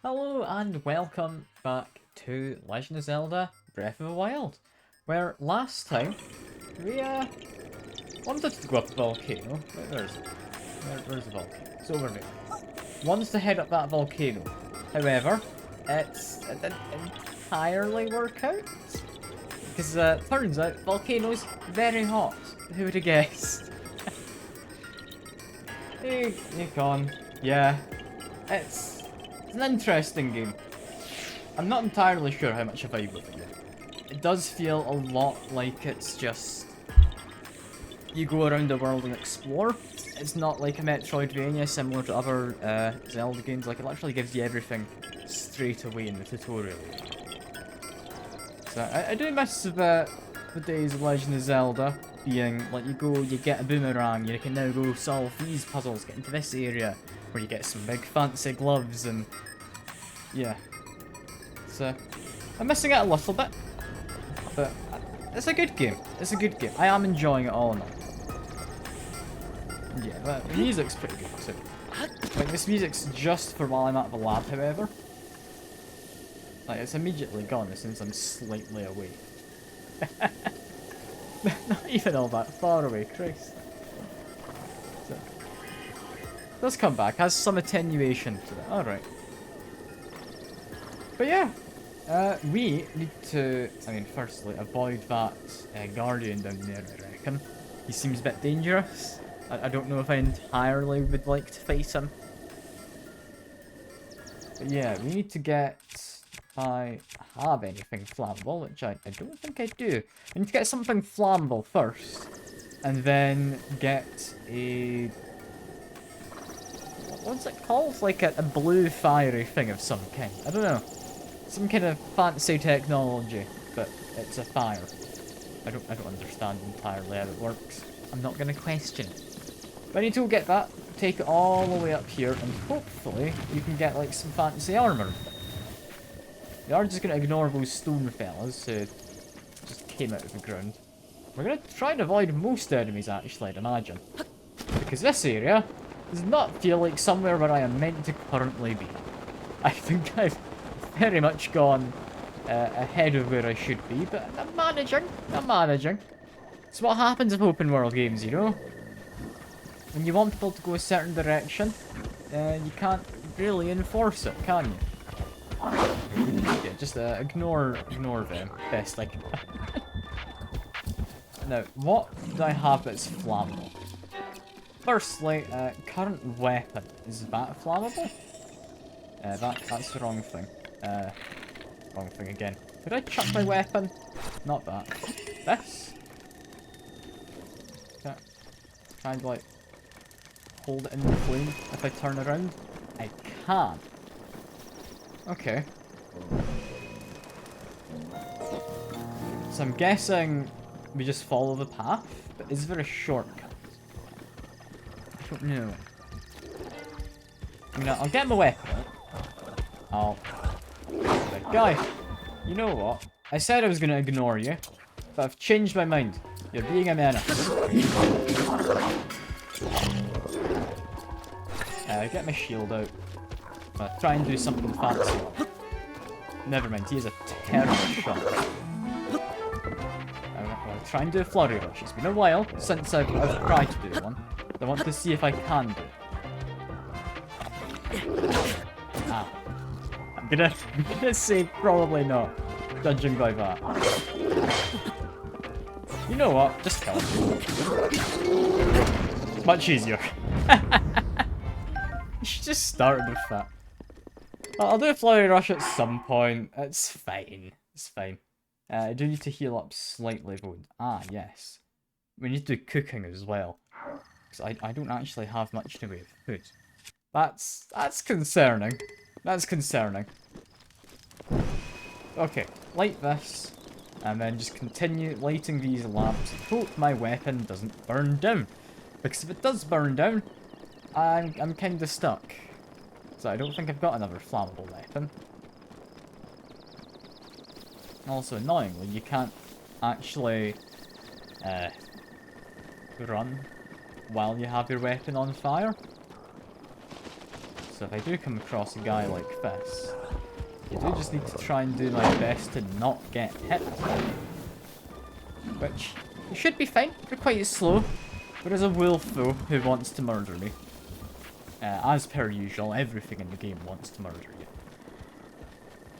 Hello and welcome back to Legend of Zelda Breath of the Wild, where last time we wanted to go up the volcano. Where's the volcano? It's over there. Wanted to head up that volcano. However, it didn't entirely work out. Because turns out volcano's very hot. Who would have guessed? Hey, you're gone. Yeah. It's an interesting game. I'm not entirely sure how much I vibe with it yet. It does feel a lot like it's just you go around the world and explore. It's not like a Metroidvania similar to other Zelda games. Like, it literally gives you everything straight away in the tutorial. So I do miss the days of Legend of Zelda being like, you go, you get a boomerang, you can now go solve these puzzles, get into this area where you get some big fancy gloves and yeah. So I'm missing it a little bit, but it's a good game. It's a good game. I am enjoying it all in all. Yeah, the music's pretty good too. Like, this music's just for while I'm at the lab, however. Like, it's immediately gone as soon as I'm slightly away. Not even all that far away, Christ. So, does come back, has some attenuation to it. Alright. But yeah, we need to, I mean, firstly, avoid that guardian down there, I reckon. He seems a bit dangerous. I don't know if I entirely would like to face him. But yeah, we need to get, if I have anything flammable, which I don't think I do. I need to get something flammable first, and then get a, what's it called? Like a blue fiery thing of some kind. I don't know. Some kind of fancy technology, but it's a fire. I don't understand entirely how it works. I'm not gonna question it. But I need to go get that, take it all the way up here, and hopefully you can get like some fancy armor. We are just gonna ignore those stone fellas who just came out of the ground. We're gonna try and avoid most enemies actually, I'd imagine. Because this area does not feel like somewhere where I am meant to currently be. I think I've very much gone ahead of where I should be, but I'm managing. It's what happens with open world games, you know? When you want people to go a certain direction, you can't really enforce it, can you? Yeah, just ignore them, best I can. Now, what do I have that's flammable? Firstly, current weapon. Is that flammable? That's the wrong thing. Wrong thing again. Did I chuck my weapon? Not that. This? Try and like hold it in the flame if I turn around? I can. Okay. So I'm guessing we just follow the path, but is there a shortcut? I don't know. I mean, I'll get my weapon out. Guy, you know what? I said I was going to ignore you, but I've changed my mind. You're being a menace. Get my shield out. Try and do something fancy. Never mind, he is a terrible shot. I'll try and do a flurry rush. It's been a while since I've tried to do one. I want to see if I can do it. Ah. I'm gonna say probably not, judging by that. You know what? Just kill him. Much easier. You should just start with that. I'll do a flurry rush at some point. It's fine. It's fine. I do need to heal up slightly though. Ah, yes. We need to do cooking as well. Because I don't actually have much in the way of food. That's concerning. That's concerning. Okay, light this. And then just continue lighting these lamps. Hope my weapon doesn't burn down. Because if it does burn down, I'm kinda stuck. So I don't think I've got another flammable weapon. Also, annoyingly, you can't actually run while you have your weapon on fire. So So if I do come across a guy like this, you do just need to try and do my best to not get hit. Which, you should be fine. They're quite slow. There is a wolf, though, who wants to murder me. As per usual, everything in the game wants to murder you.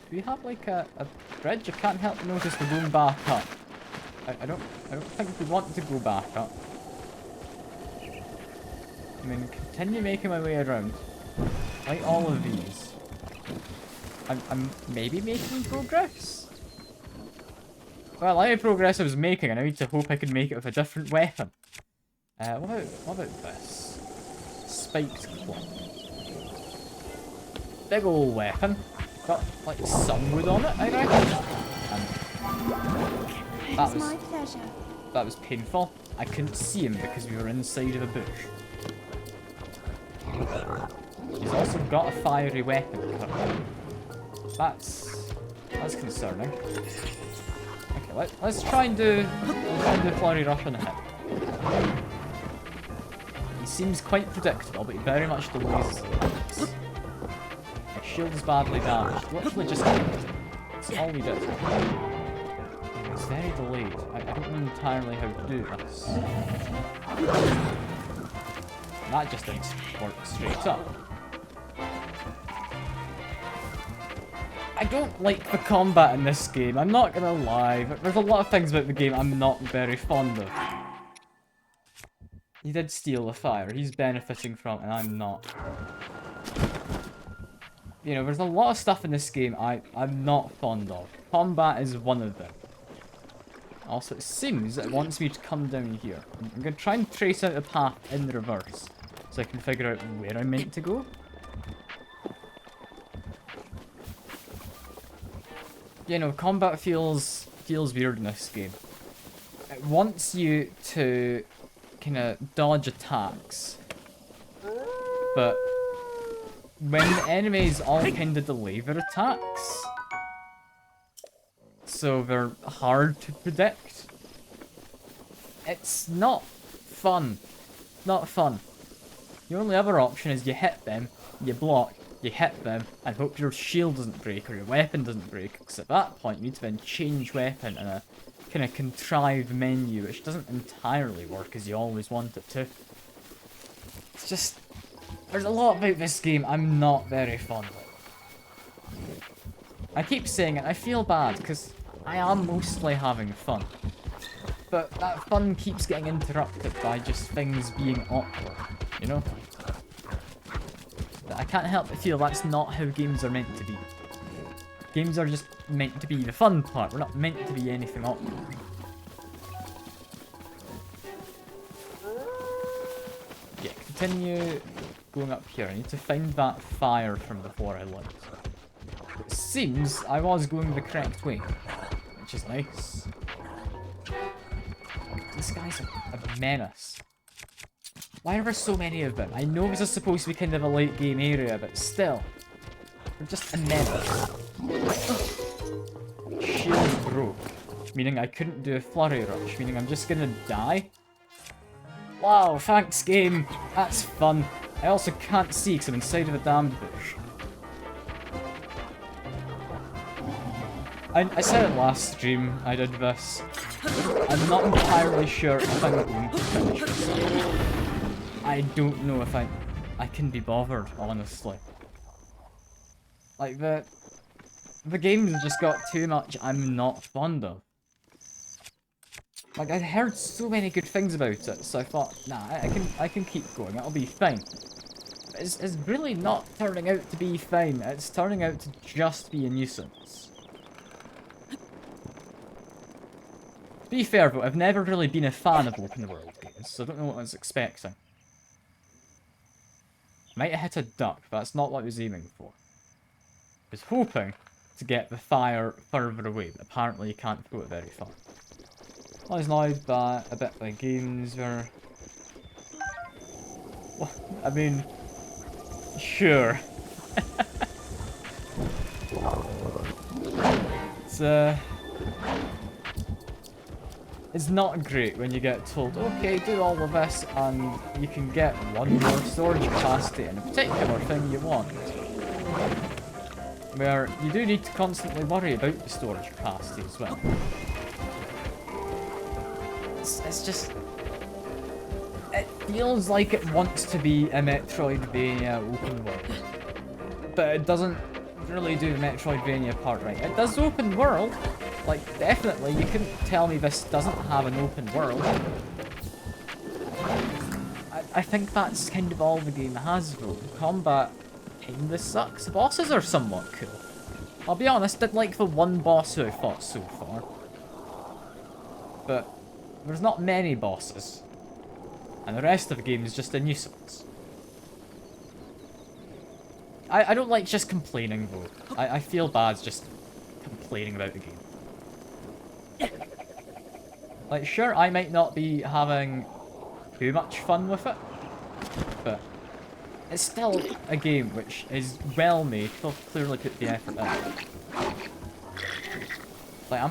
Do we have, like, a bridge? I can't help but notice we're going back up. I don't think we want to go back up. I mean, continue making my way around. Like all of these. I'm maybe making progress? Well, any progress I was making, and I need to hope I can make it with a different weapon. What about this? Spiked club. Big ol' weapon. Got, like, some wood on it, I reckon. That was painful. I couldn't see him because we were inside of a bush. He's also got a fiery weapon currently. That's concerning. Okay, let's try and do flurry rush on him. He seems quite predictable, but he very much delays his attacks. My shield is badly damaged. Literally just hit him. That's all we did. It's very delayed. I don't know entirely how to do this. That just didn't work straight up. I don't like the combat in this game, I'm not gonna lie. There's a lot of things about the game I'm not very fond of. He did steal the fire, he's benefiting from it, and I'm not. You know, there's a lot of stuff in this game I'm not fond of. Combat is one of them. Also, it seems it wants me to come down here. I'm gonna try and trace out a path in reverse, so I can figure out where I'm meant to go. You know, combat feels weird in this game. It wants you to kind of dodge attacks, but when the enemies all kind of delay their attacks, so they're hard to predict. It's not fun. Not fun. The only other option is you hit them, you block, you hit them, and hope your shield doesn't break or your weapon doesn't break, because at that point you need to then change weapon in a kind of contrived menu, which doesn't entirely work as you always want it to. It's just, there's a lot about this game I'm not very fond of. I keep saying it, I feel bad, because I am mostly having fun. But that fun keeps getting interrupted by just things being awkward, you know? I can't help but feel that's not how games are meant to be. Games are just meant to be the fun part, we're not meant to be anything awkward. Yeah, continue going up here. I need to find that fire from before I left. It seems I was going the correct way, which is nice. This guy's a menace. Why are there so many of them? I know this is supposed to be kind of a late game area, but still. They're just a menace. Shield broke. Meaning I couldn't do a flurry rush, meaning I'm just gonna die. Wow, thanks game. That's fun. I also can't see because I'm inside of a damned bush. I said it last stream, I did this. I'm not entirely sure if I'm going to finish this. I don't know if I can be bothered, honestly. Like, the game's just got too much I'm not fond of. Like, I'd heard so many good things about it, so I thought, nah, I can keep going, it'll be fine. It's really not turning out to be fine, it's turning out to just be a nuisance. To be fair though, I've never really been a fan of open world games, so I don't know what I was expecting. Might have hit a duck, but that's not what I was aiming for. I was hoping to get the fire further away, but apparently you can't throw it very far. I was annoyed by a bit by games where... Well, I mean... Sure. It's It's not great when you get told, okay, do all of this, and you can get one more storage capacity in a particular thing you want. Where you do need to constantly worry about the storage capacity as well. It's just... It feels like it wants to be a Metroidvania open world. But it doesn't really do the Metroidvania part right. It does open world. Like, definitely, you couldn't tell me this doesn't have an open world. I think that's kind of all the game has, though. Combat kinda sucks. The bosses are somewhat cool. I'll be honest, didn't like the one boss who I fought so far. But there's not many bosses. And the rest of the game is just a nuisance. I don't like just complaining, though. I feel bad just complaining about the game. Like, sure, I might not be having too much fun with it, but it's still a game which is well made. They'll clearly put the effort in. Like,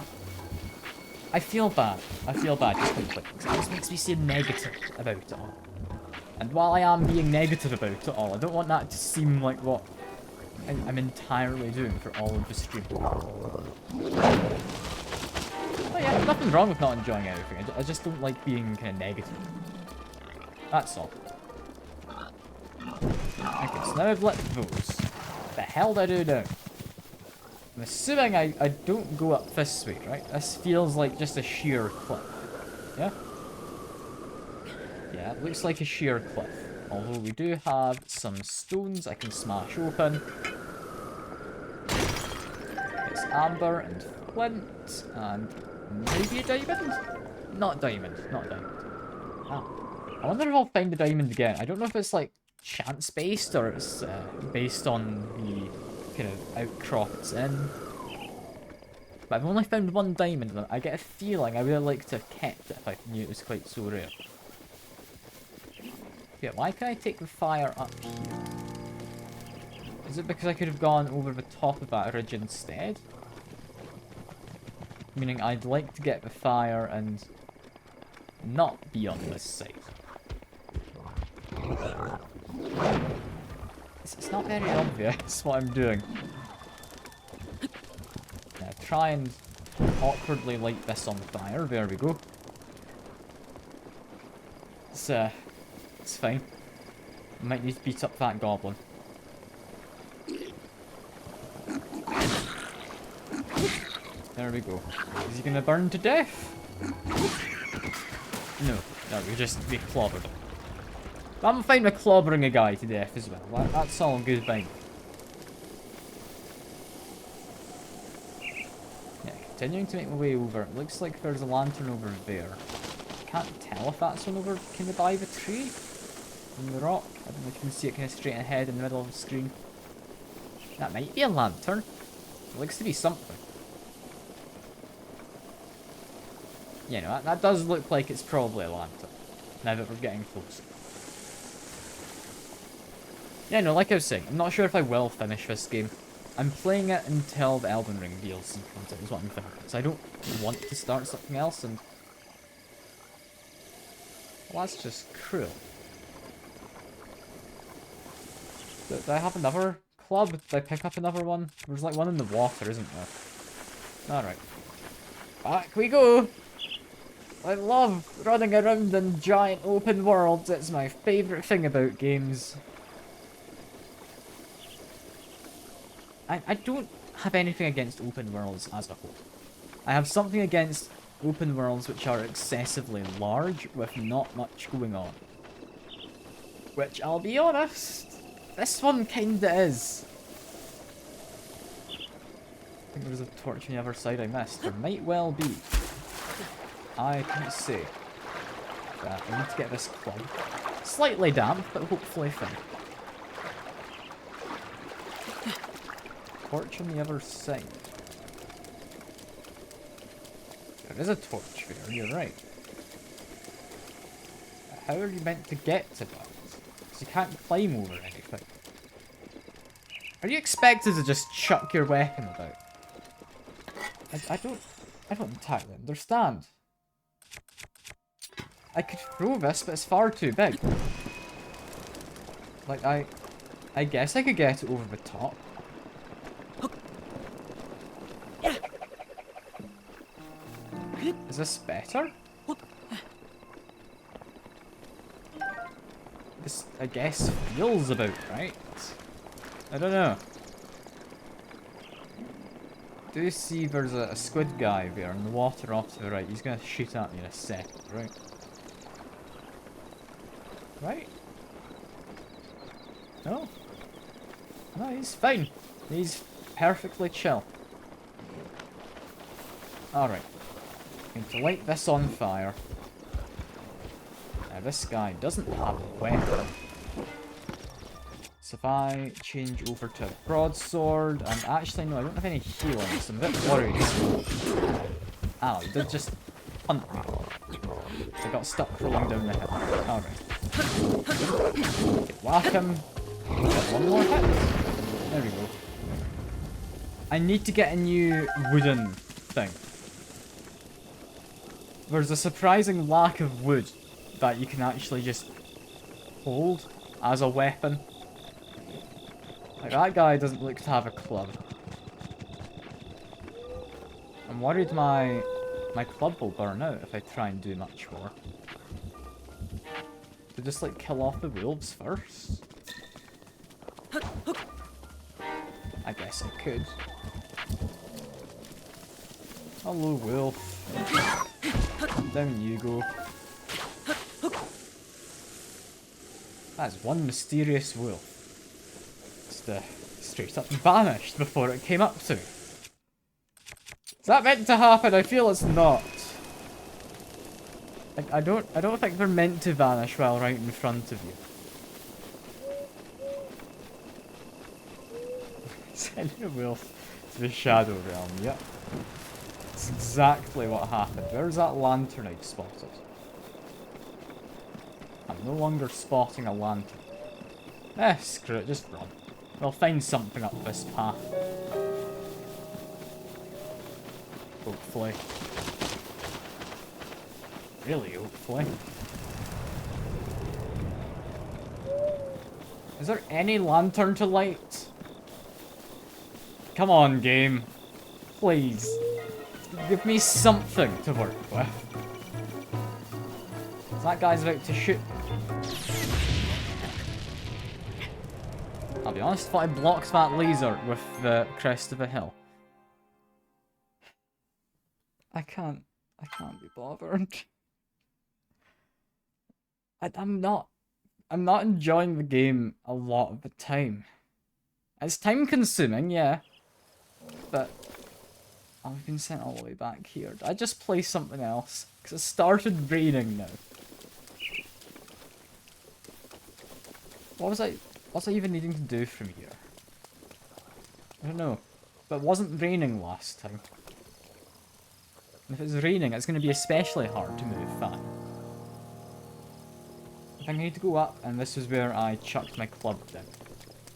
I feel bad. I feel bad just complaining, because it just makes me seem negative about it all. And while I am being negative about it all, I don't want that to seem like what I'm entirely doing for all of the stream. Oh yeah, nothing wrong with not enjoying everything. I just don't like being kind of negative. That's all. Okay, so now I've lit those. What the hell do I do now? I'm assuming I don't go up this way, right? This feels like just a sheer cliff. Yeah? Yeah, it looks like a sheer cliff. Although we do have some stones I can smash open. It's amber and flint and maybe a diamond? Not diamond, not diamond. Ah. I wonder if I'll find the diamond again. I don't know if it's like chance-based or it's based on the kind of outcrop it's in. But I've only found one diamond and I get a feeling I would have liked to have kept it if I knew it was quite so rare. Yeah, why can I take the fire up here? Is it because I could have gone over the top of that ridge instead? Meaning I'd like to get the fire and not be on this side. It's not very obvious what I'm doing. Yeah, try and awkwardly light this on fire. There we go. It's fine. Might need to beat up that goblin. There we go. Is he gonna burn to death? No, we clobbered him. I'm fine with clobbering a guy to death as well. That's all good fine. Yeah, continuing to make my way over. It looks like there's a lantern over there. Can't tell if that's one over kind of by the tree. On the rock. I don't know if you can see it kind of straight ahead in the middle of the screen. That might be a lantern. It looks to be something. Yeah, no, that does look like it's probably a lantern. Now that we're getting closer. Yeah, no, like I was saying, I'm not sure if I will finish this game. I'm playing it until the Elden Ring DLC comes out, is what I'm thinking. So I don't want to start something else, and... well, that's just cruel. Do I have another club? Did I pick up another one? There's like one in the water, isn't there? Alright. Back we go! I love running around in giant open worlds. It's my favourite thing about games. I don't have anything against open worlds as a whole. I have something against open worlds which are excessively large with not much going on. Which, I'll be honest, this one kinda is. I think there was a torch on the other side I missed. There might well be. I can't say. I need to get this club. Slightly damp, but hopefully fine. Torch on the other side. There is a torch there, you're right. How are you meant to get to that? Because you can't climb over anything. Are you expected to just chuck your weapon about? I don't entirely understand. I could throw this, but it's far too big. Like, I guess I could get it over the top. Is this better? This, I guess, feels about right. I don't know. Do you see there's a squid guy there in the water off to the right? He's gonna shoot at me in a second, right? Right? No? No, he's fine. He's perfectly chill. Alright. I'm going to light this on fire. Now this guy doesn't have a weapon. So if I change over to a broadsword, and actually no, I don't have any healing, so I'm a bit worried. Ow, he did just hunt me. I got stuck rolling down the hill. Alright. Okay, whack him. Get one more hit. There we go. I need to get a new wooden thing. There's a surprising lack of wood that you can actually just hold as a weapon. Like, that guy doesn't look to have a club. I'm worried my club will burn out if I try and do much more. To just, like, kill off the wolves first? I guess I could. Hello, wolf. Down you go. That's one mysterious wolf. Just straight up vanished before it came up to me. Is that meant to happen? I feel it's not. I don't think they're meant to vanish while right in front of you. Sending a wolf to the Shadow Realm, yep. That's exactly what happened. Where's that lantern I spotted? I'm no longer spotting a lantern. Eh, screw it, just run. We'll find something up this path. Hopefully. Really, hopefully. Is there any lantern to light? Come on, game. Please. Give me something to work with. That guy's about to shoot. I'll be honest, I thought I blocked that laser with the crest of a hill. I can't be bothered. I'm not enjoying the game a lot of the time. It's time consuming, yeah. But I've been sent all the way back here. Did I just play something else? Because it started raining now. What was I even needing to do from here? I don't know. But it wasn't raining last time. And if it's raining, it's going to be especially hard to move that. I think I need to go up, and this is where I chucked my club down.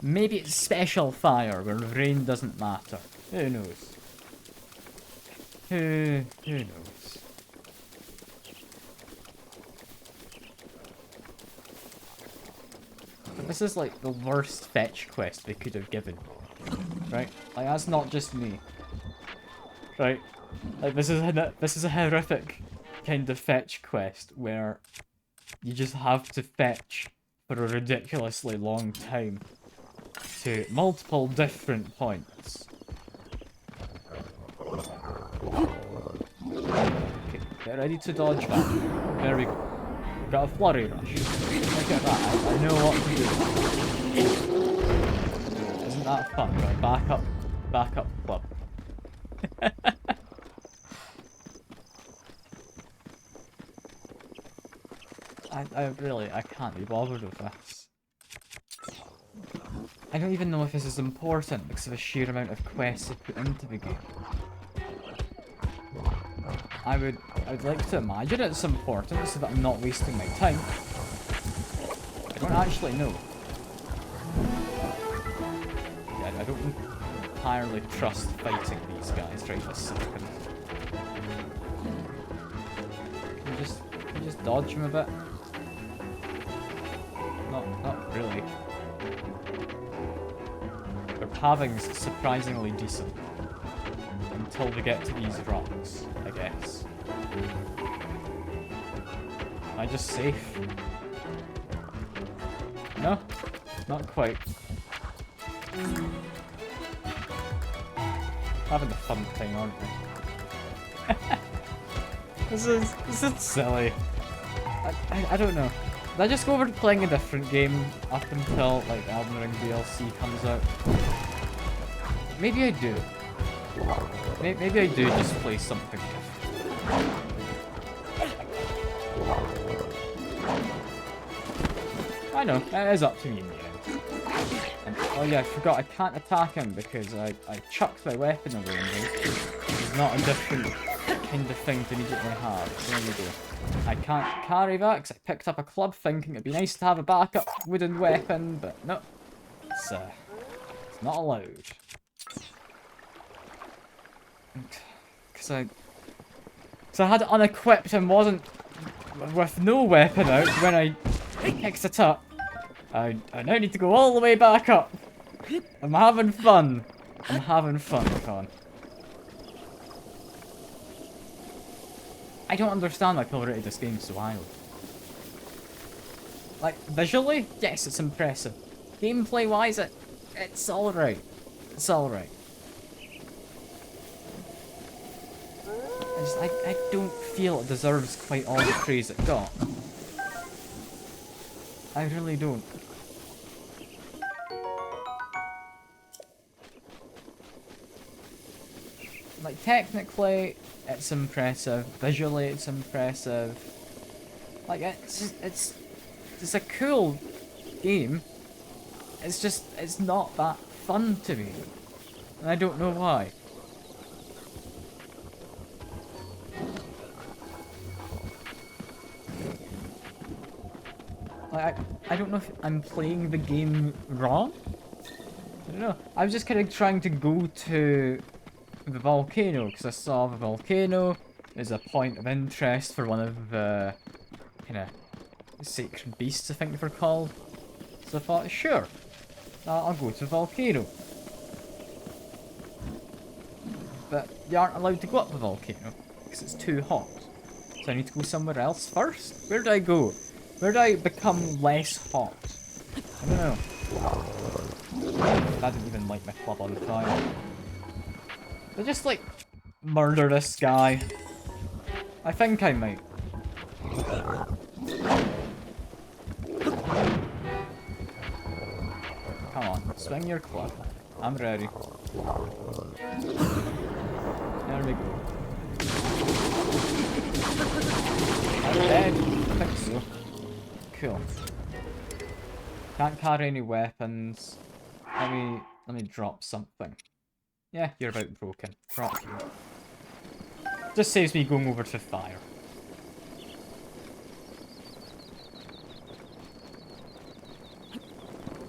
Maybe it's special fire, where rain doesn't matter. Who knows? Who knows? But this is like the worst fetch quest they could have given. Right? Like, that's not just me. Right? Like, this is a horrific kind of fetch quest where you just have to fetch for a ridiculously long time to multiple different points. Okay, get ready to dodge that. There we go. We've got a flurry rush. Look at that, I know what to do. Isn't that fun? Right, back up, club. I can't be bothered with this. I don't even know if this is important because of the sheer amount of quests they put into the game. I would like to imagine it's important so that I'm not wasting my time. I don't actually know. Yeah, I don't entirely trust fighting these guys right this second. Can you just dodge him a bit? Not really. Their pathing's surprisingly decent. Until we get to these rocks, I guess. Am I just safe? No? Not quite. Having a fun thing, aren't we? This is silly. I don't know. Did I just go over to playing a different game up until like the Elden Ring DLC comes out? Maybe I do. Maybe I do just play something different. I know, it is up to me in the end. And, oh yeah, I forgot, I can't attack him because I chucked my weapon away and it's not a different kind of thing to immediately have. There we go. I can't carry that because I picked up a club thinking it'd be nice to have a backup wooden weapon, but no. It's not allowed. Because I had it unequipped and wasn't with no weapon out when I picked it up. I now need to go all the way back up. I'm having fun. I'm having fun, Con. I don't understand why people rated this game so highly. Like, visually, yes, it's impressive. Gameplay-wise, it's alright. It's alright. I don't feel it deserves quite all the praise it got. I really don't. Like, technically, it's impressive. Visually, it's impressive. Like, it's a cool game. It's just, it's not that fun to me. And I don't know why. Like, I don't know if I'm playing the game wrong. I don't know. I was just kind of trying to go to the volcano because I saw the volcano is a point of interest for one of the kind of sacred beasts, I think they're called. So I thought, sure, I'll go to the volcano. But you aren't allowed to go up the volcano because it's too hot. So I need to go somewhere else first. Where do I go? Where do I become less hot? I don't know. I didn't even light my club on fire. They just like murder this guy. I think I might. Come on, swing your club. I'm ready. There we go. I'm dead. I think so. Cool. Can't carry any weapons. Let me drop something. Yeah, you're about broken. Drop you. Just saves me going over to fire.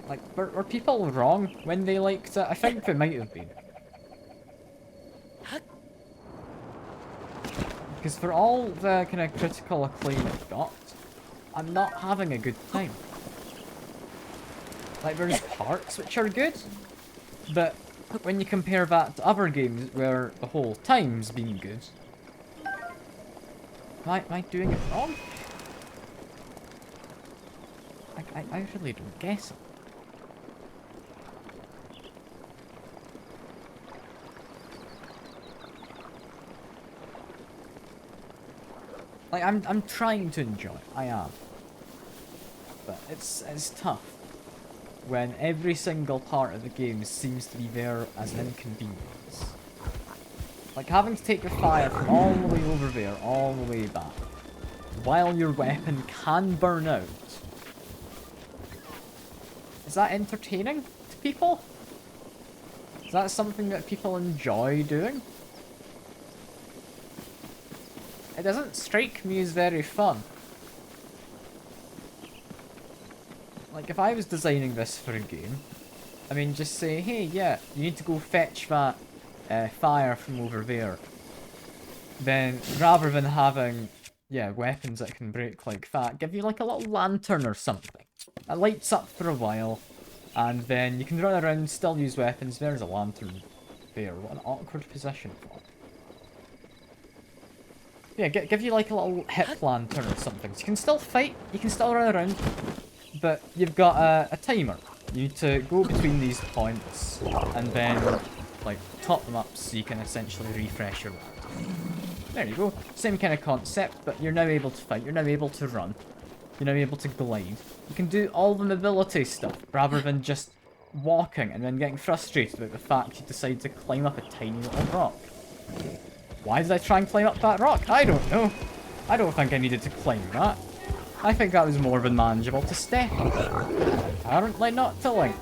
Like, were people wrong when they liked it? I think they might have been. Because for all the kind of critical acclaim it got, I'm not having a good time. Like, there's parts which are good, but when you compare that to other games where the whole time's been good, am I doing it wrong? I really don't guess it. Like, I'm trying to enjoy it, I am. But it's tough when every single part of the game seems to be there as an inconvenience. Like having to take the fire from all the way over there, all the way back, while your weapon can burn out. Is that entertaining to people? Is that something that people enjoy doing? It doesn't strike me as very fun. Like, if I was designing this for a game, I mean, just say, hey, yeah, you need to go fetch that fire from over there. Then, rather than having yeah, weapons that can break like that give you like a little lantern or something. It lights up for a while, and then you can run around, still use weapons. There's a lantern there. What an awkward position for it. Yeah, give you like a little hip lantern or something. So you can still fight, you can still run around, but you've got a timer. You need to go between these points, and then, like, top them up so you can essentially refresh your land. There you go. Same kind of concept, but you're now able to fight, you're now able to run, you're now able to glide. You can do all the mobility stuff, rather than just walking and then getting frustrated about the fact you decide to climb up a tiny little rock. Why did I try and climb up that rock? I don't know. I don't think I needed to climb that. I think that was more than manageable to step on. Apparently not to Link.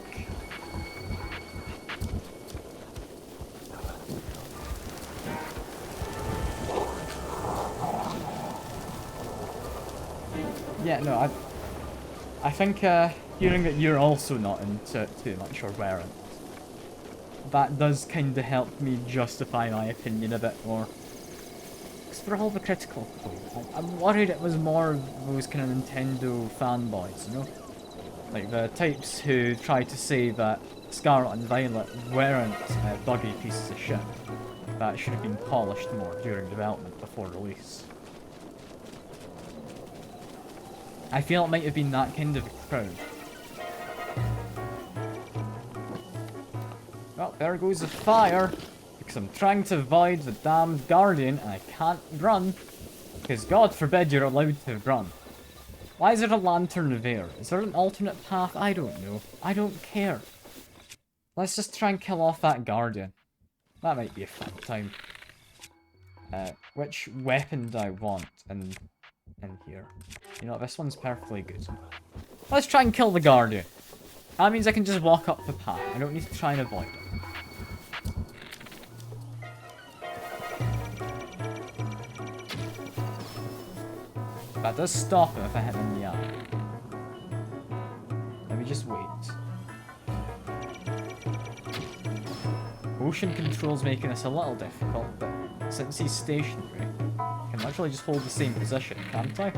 Yeah, no, I think hearing that you're also not into it too much or weren't, that does kind of help me justify my opinion a bit more. Because for all the critical point, I'm worried it was more of those kind of Nintendo fanboys, you know? Like the types who tried to say that Scarlet and Violet weren't buggy pieces of shit. That should have been polished more during development before release. I feel it might have been that kind of a crowd. Well, there goes the fire. Because I'm trying to avoid the damned Guardian and I can't run. Because God forbid you're allowed to run. Why is there a lantern there? Is there an alternate path? I don't know. I don't care. Let's just try and kill off that Guardian. That might be a fun time. Which weapon do I want in here? You know, this one's perfectly good. Let's try and kill the Guardian. That means I can just walk up the path. I don't need to try and avoid it. That does stop him if I hit him in the eye. Let me just wait. Motion control's making this a little difficult, but since he's stationary, I can literally just hold the same position, can't I?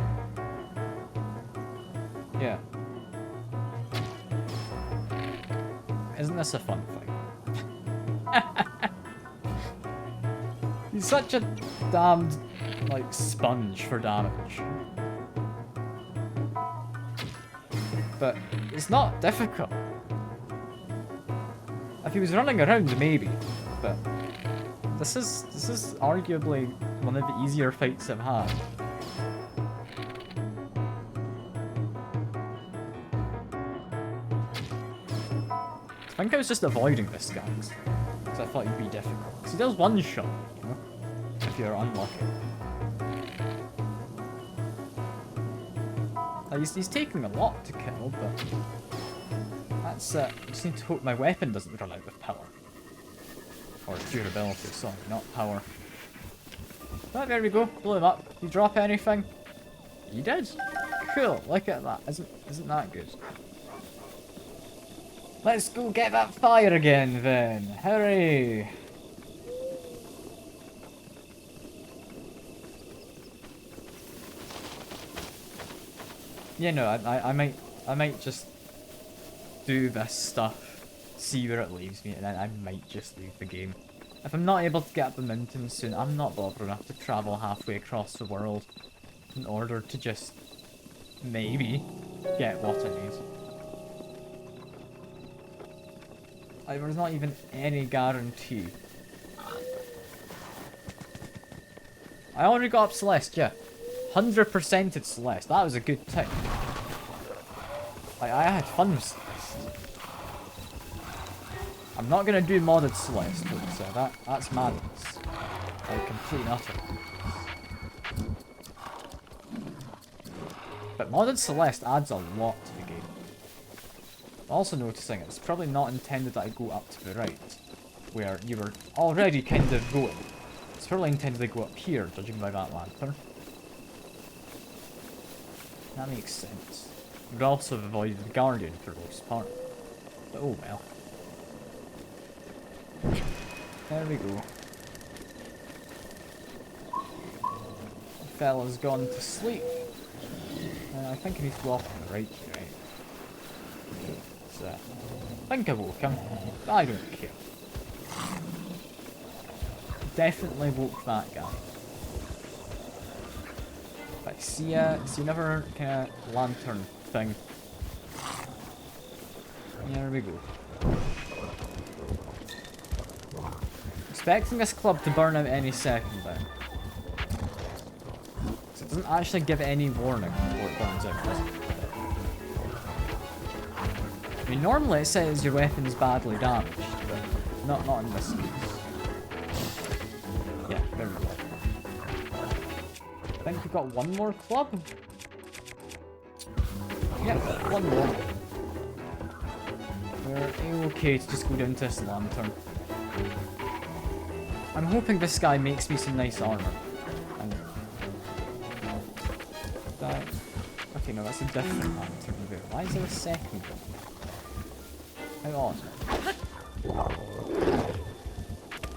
Yeah. Isn't this a fun thing? He's such a damned, like, sponge for damage. But it's not difficult. If he was running around, maybe. But this is arguably one of the easier fights I've had. I think I was just avoiding this guy, because I thought he'd be difficult. Because he does one shot, you know, if you're unlucky. He's taking a lot to kill, but that's I just need to hope my weapon doesn't run out of power. Or durability, sorry, not power. But there we go, blew him up. Did you drop anything? You did. Cool, look at that. Isn't that good? Let's go get that fire again then. Hurry! Yeah, no, I might just do this stuff, see where it leaves me, and then I might just leave the game. If I'm not able to get up the mountain soon, I'm not bothered enough to travel halfway across the world in order to just maybe get what I need. Like, there's not even any guarantee. I already got up Celeste, yeah. 100% it's Celeste. That was a good tick. Like, I had fun with Celeste. I'm not gonna do modded Celeste, because that's madness. Like, complete and utter. But modded Celeste adds a lot to the game. Also noticing it's probably not intended that I go up to the right, where you were already kind of going. It's probably intended to go up here, judging by that lantern. That makes sense. Would also have avoided the Guardian for the most part. But oh well. There we go. fella's gone to sleep. I think I need to go off on the right here, right? So, I think I woke him. I don't care. Definitely woke that guy. But see another kind of lantern thing. There we go. Expecting this club to burn out any second then. So it doesn't actually give any warning before it burns out, does it? I mean, normally it says your weapon's badly damaged, but not in this case. Yeah, there we go. I think we've got one more club. Yep, one more. We're okay to just go down to this lantern. I'm hoping this guy makes me some nice armor. And that... Okay, no, that's a different lantern. Why is there a second one? How odd.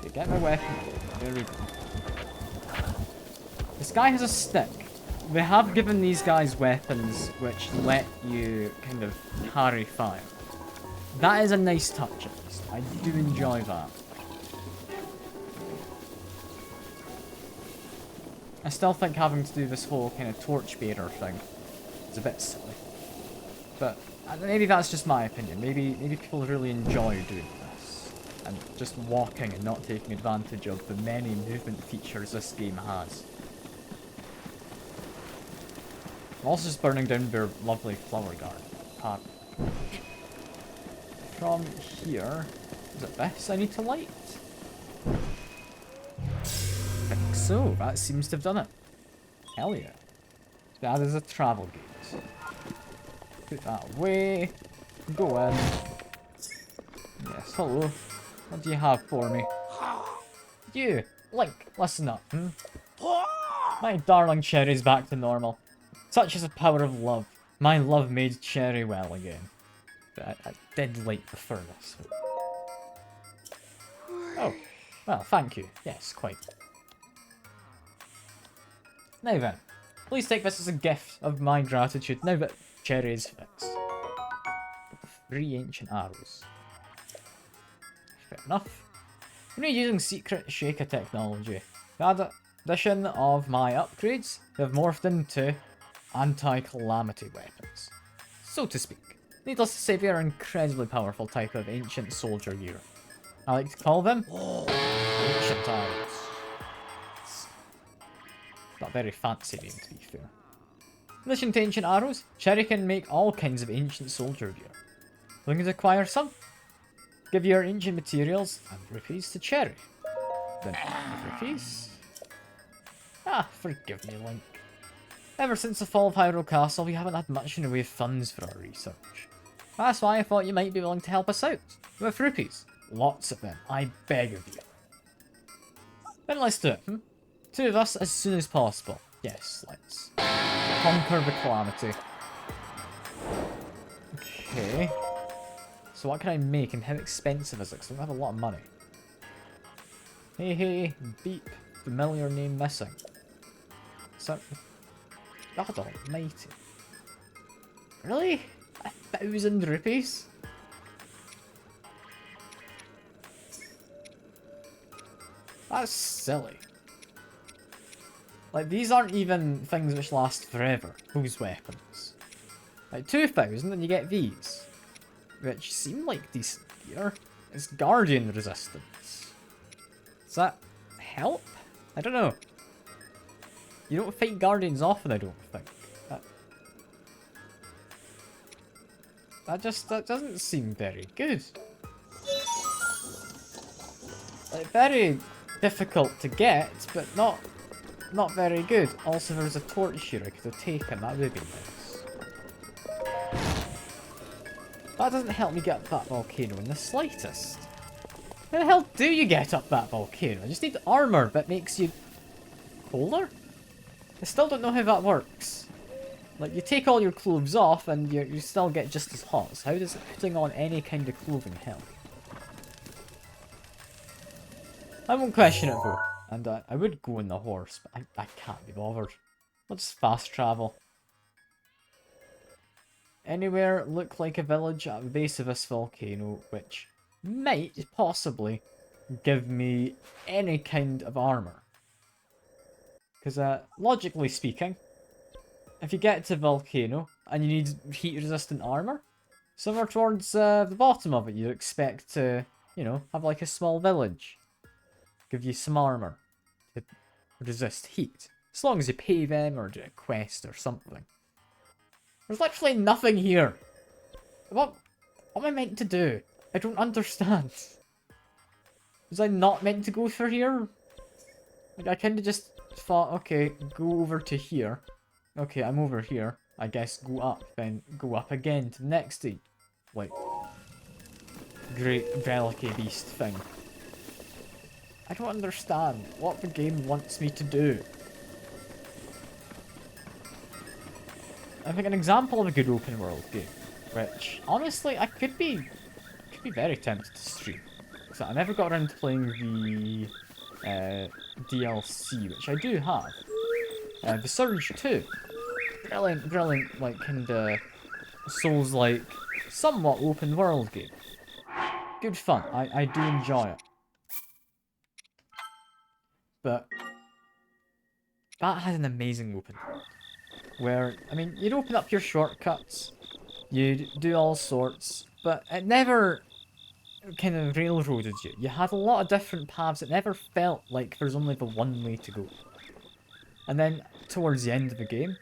Okay, get my weapon. There we go. This guy has a stick. They have given these guys weapons which let you kind of parry fire. That is a nice touch at least. I do enjoy that. I still think having to do this whole kind of torchbearer thing is a bit silly. But maybe that's just my opinion. Maybe people really enjoy doing this. And just walking and not taking advantage of the many movement features this game has. I'm also just burning down their lovely flower garden. From here, is it this I need to light? I think so. That seems to have done it. Hell yeah. That is a travel gate. Put that away. Go in. Yes, hello. What do you have for me? You, Link, listen up. My darling Cherry's back to normal. Such is the power of love. My love made Cherry well again. But I did light the furnace. Oh, well, thank you. Yes, quite. Now then, please take this as a gift of my gratitude now that Cherry is fixed. 3 ancient arrows. Fair enough. I'm now using secret shaker technology. The addition of my upgrades have morphed into anti-calamity weapons, so to speak. Needless to say, they are an incredibly powerful type of ancient soldier gear. I like to call them ancient arrows. It's not a very fancy name, to be fair. In addition to ancient arrows, Cherry can make all kinds of ancient soldier gear. Looking to acquire some? Give your ancient materials and rupees to Cherry. Then rupees? Ah, forgive me, Link. Ever since the fall of Hyrule Castle, we haven't had much in the way of funds for our research. That's why I thought you might be willing to help us out. With rupees. Lots of them, I beg of you. Then let's do it, 2 of us as soon as possible. Yes, let's conquer the calamity. Okay. So what can I make and how expensive is it? Because I don't have a lot of money. Hey, hey, beep. Familiar name missing. So... God almighty. Really? 1,000 rupees? That's silly. Like, these aren't even things which last forever. Those weapons. Like, 2,000 and you get these. Which seem like decent gear. It's Guardian resistance. Does that help? I don't know. You don't fight Guardians often, I don't think. That doesn't seem very good. Like, very difficult to get, but not very good. Also, there's a torch here I could have taken. That would be nice. That doesn't help me get up that volcano in the slightest. How the hell do you get up that volcano? I just need armor that makes you colder? I still don't know how that works. Like, you take all your clothes off and you still get just as hot. So how does putting on any kind of clothing help? I won't question it though. And I would go on the horse, but I can't be bothered. Let's fast travel. Anywhere look like a village at the base of this volcano, which might possibly give me any kind of armor. Because, logically speaking, if you get to the volcano and you need heat-resistant armor, somewhere towards the bottom of it, you'd expect to, you know, have like a small village. Give you some armor to resist heat. As long as you pay them or do a quest or something. There's literally nothing here. What am I meant to do? I don't understand. Was I not meant to go through here? Like, I kind of just thought, okay, go over to here. Okay, I'm over here. I guess go up, then go up again to the next stage. Like, great relic beast thing. I don't understand what the game wants me to do. I think an example of a good open world game, which honestly I could be very tempted to stream. So I never got around to playing the DLC, which I do have. The Surge 2. Brilliant, like kinda Souls-like, somewhat open world game. Good fun. I do enjoy it. But that has an amazing open world. Where, I mean, you'd open up your shortcuts, you'd do all sorts, but it never kind of railroaded you. You had a lot of different paths, it never felt like there's only the one way to go. And then, towards the end of the game,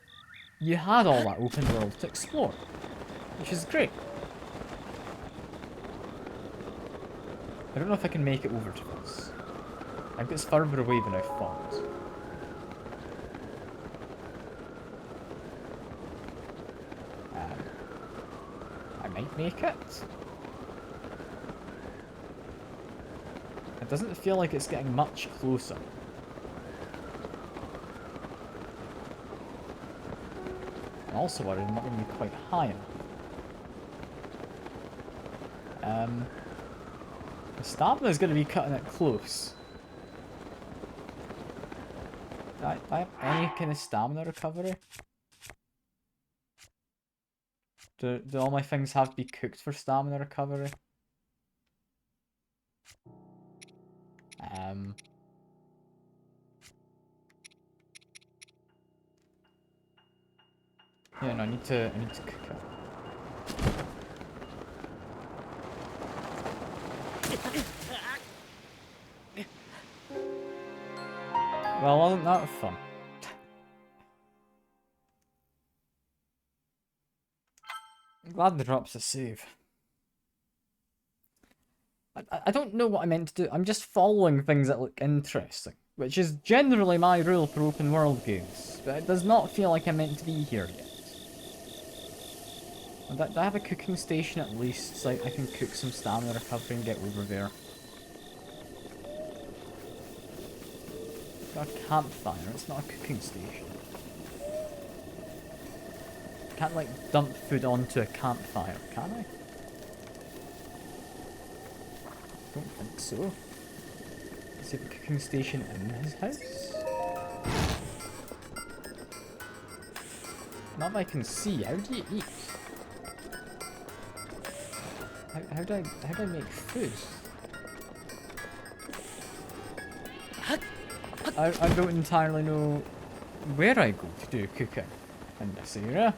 you had all that open world to explore, which is great. I don't know if I can make it over to this. I think it's further away than I thought. I might make it. It doesn't feel like it's getting much closer. I'm also worried I'm not going to be quite high enough. The stamina is going to be cutting it close. Do I have any kind of stamina recovery? Do all my things have to be cooked for stamina recovery? Yeah, no, I need to cook it. Well, wasn't that fun? I'm glad the drops a save. I don't know what I meant to do. I'm just following things that look interesting, which is generally my rule for open world games, but it does not feel like I'm meant to be here yet. Do I have a cooking station at least, so I can cook some stamina recovery and get over there? Got a campfire, it's not a cooking station. Can't like dump food onto a campfire, can I? Don't think so. Is it a cooking station in his house? Not that I can see. How do you eat? How do I make food? I don't entirely know where I go to do cooking in this area.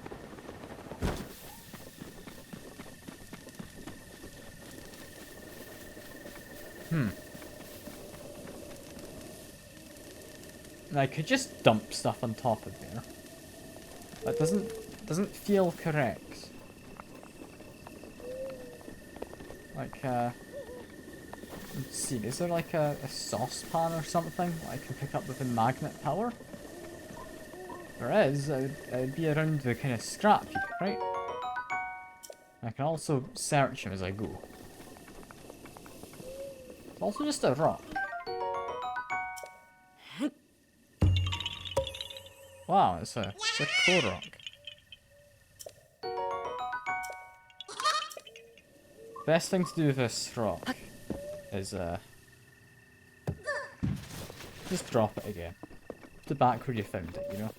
I could just dump stuff on top of there. That doesn't feel correct. Like, let's see, is there like a saucepan or something that I can pick up with a magnet power? If there is, I'd be around the kind of scrap heap, right? I can also search him as I go. It's also just a rock. Wow, it's a core rock. Best thing to do with this rock is just drop it again. Put it back where you found it, you know?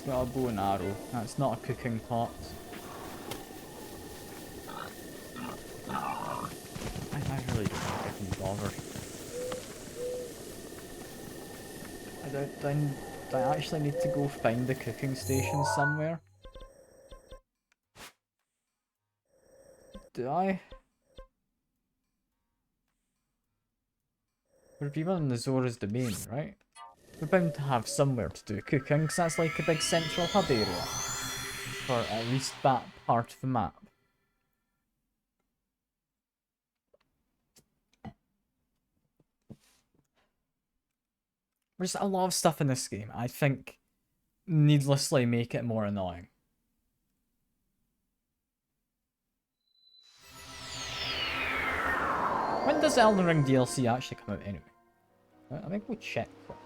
got a bow and arrow. That's not a cooking pot. I really don't think I can be bothered. Do I actually need to go find the cooking station somewhere? Do I? We're even in the Zora's domain, right? We're bound to have somewhere to do cooking, because that's like a big central hub area. For at least that part of the map. There's a lot of stuff in this game I think needlessly make it more annoying. When does Elden Ring DLC actually come out anyway? I think we'll check quick.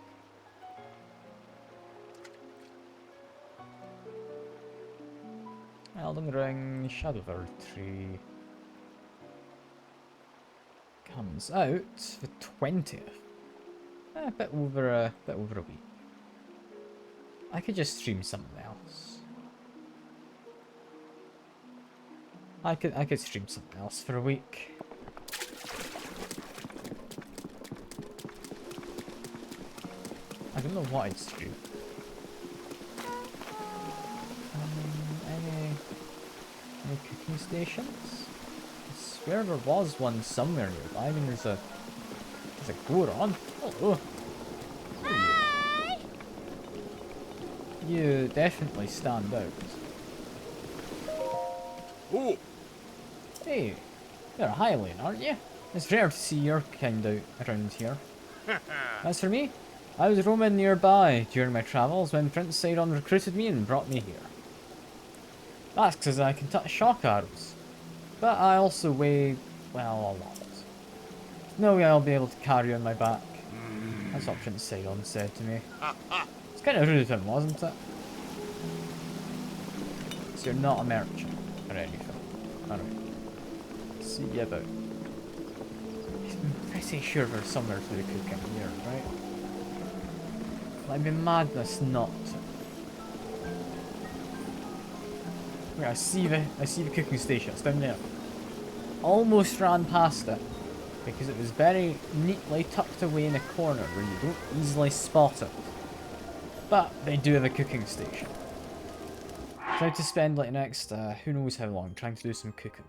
Elden Ring Shadow Tree comes out the 20th. A bit over a week. I could just stream something else. I could stream something else for a week. I don't know what I'd stream. Any cooking stations? I swear there was one somewhere nearby. I mean, there's a Goron. Hello. You definitely stand out. Oh. Hey, you're a Highland, aren't you? It's rare to see your kind out around here. As for me, I was roaming nearby during my travels when Prince Sidon recruited me and brought me here. That's because I can touch shock arrows. But I also weigh, well, a lot. No way I'll be able to carry you on my back. That's what Prince Sidon said to me. It's kind of rude of him, wasn't it? So you're not a merchant or anything. Alright. See you about. I'm pretty sure there's somewhere to do cooking here, right? I'd be madness not to. Wait, I see the cooking station. It's down there. Almost ran past it because it was very neatly tucked away in a corner where you don't easily spot it. But they do have a cooking station. Try to spend like next who knows how long trying to do some cooking.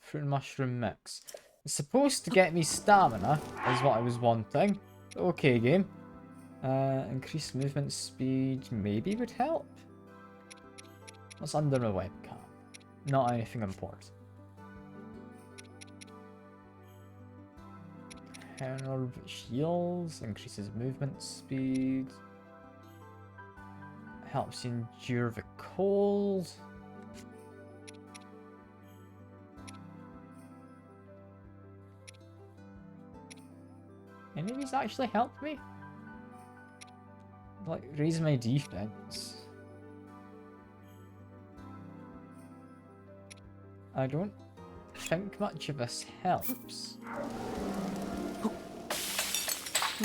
Fruit and mushroom mix. It's supposed to get me stamina, is what I was wanting. Okay, game. Increased movement speed maybe would help. What's under my webcam? Not anything important. Herb heals, increases movement speed. Helps you endure the cold. Any of these actually help me? Like, raise my defense. I don't think much of this helps.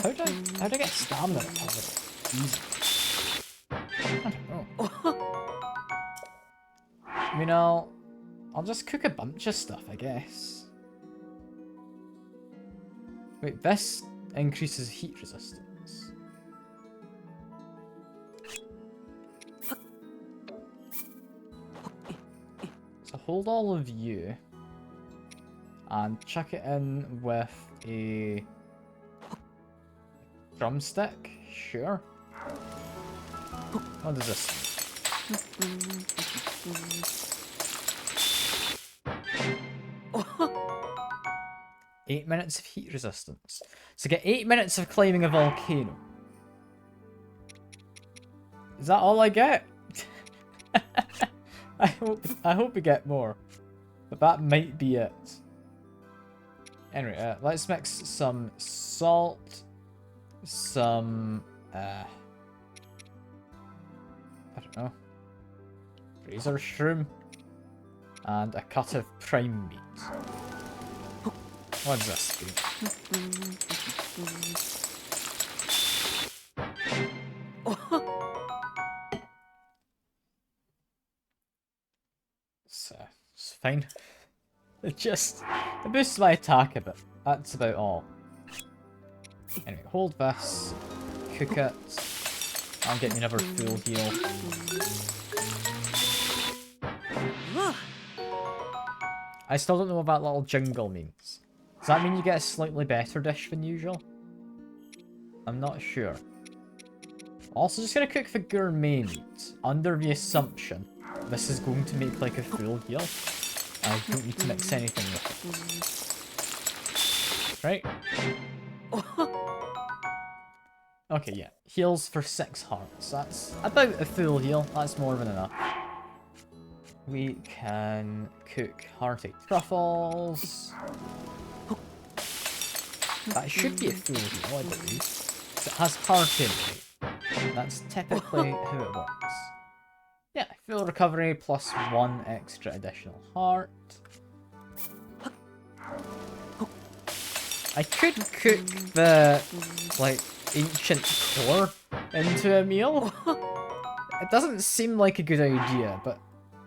How do I get stamina recovery? Easy. I don't know. I mean, I'll just cook a bunch of stuff, I guess. Wait, this increases heat resistance. So hold all of you and chuck it in with a drumstick. Sure. What does this do? 8 minutes of heat resistance. So get 8 minutes of climbing a volcano. Is that all I get? I hope we get more. But that might be it. Anyway, let's mix some salt, some I don't know. razor shroom, and a cut of prime meat. What's this do? It's fine. It boosts my attack a bit. That's about all. Anyway, hold this, cook it. I'm getting another full heal. I still don't know what that little jingle means. Does that mean you get a slightly better dish than usual? I'm not sure. Also, just gonna cook the gourmet meat under the assumption this is going to make like a full heal. I don't need to mix anything with it. Right? Okay, yeah. Heals for 6 hearts. That's about a full heal. That's more than enough. We can cook hearty truffles. That should be a full heal, I believe. It has heart in it. That's typically how it works. Yeah, full recovery plus 1 extra additional heart. I could cook the, like, ancient core into a meal. It doesn't seem like a good idea, but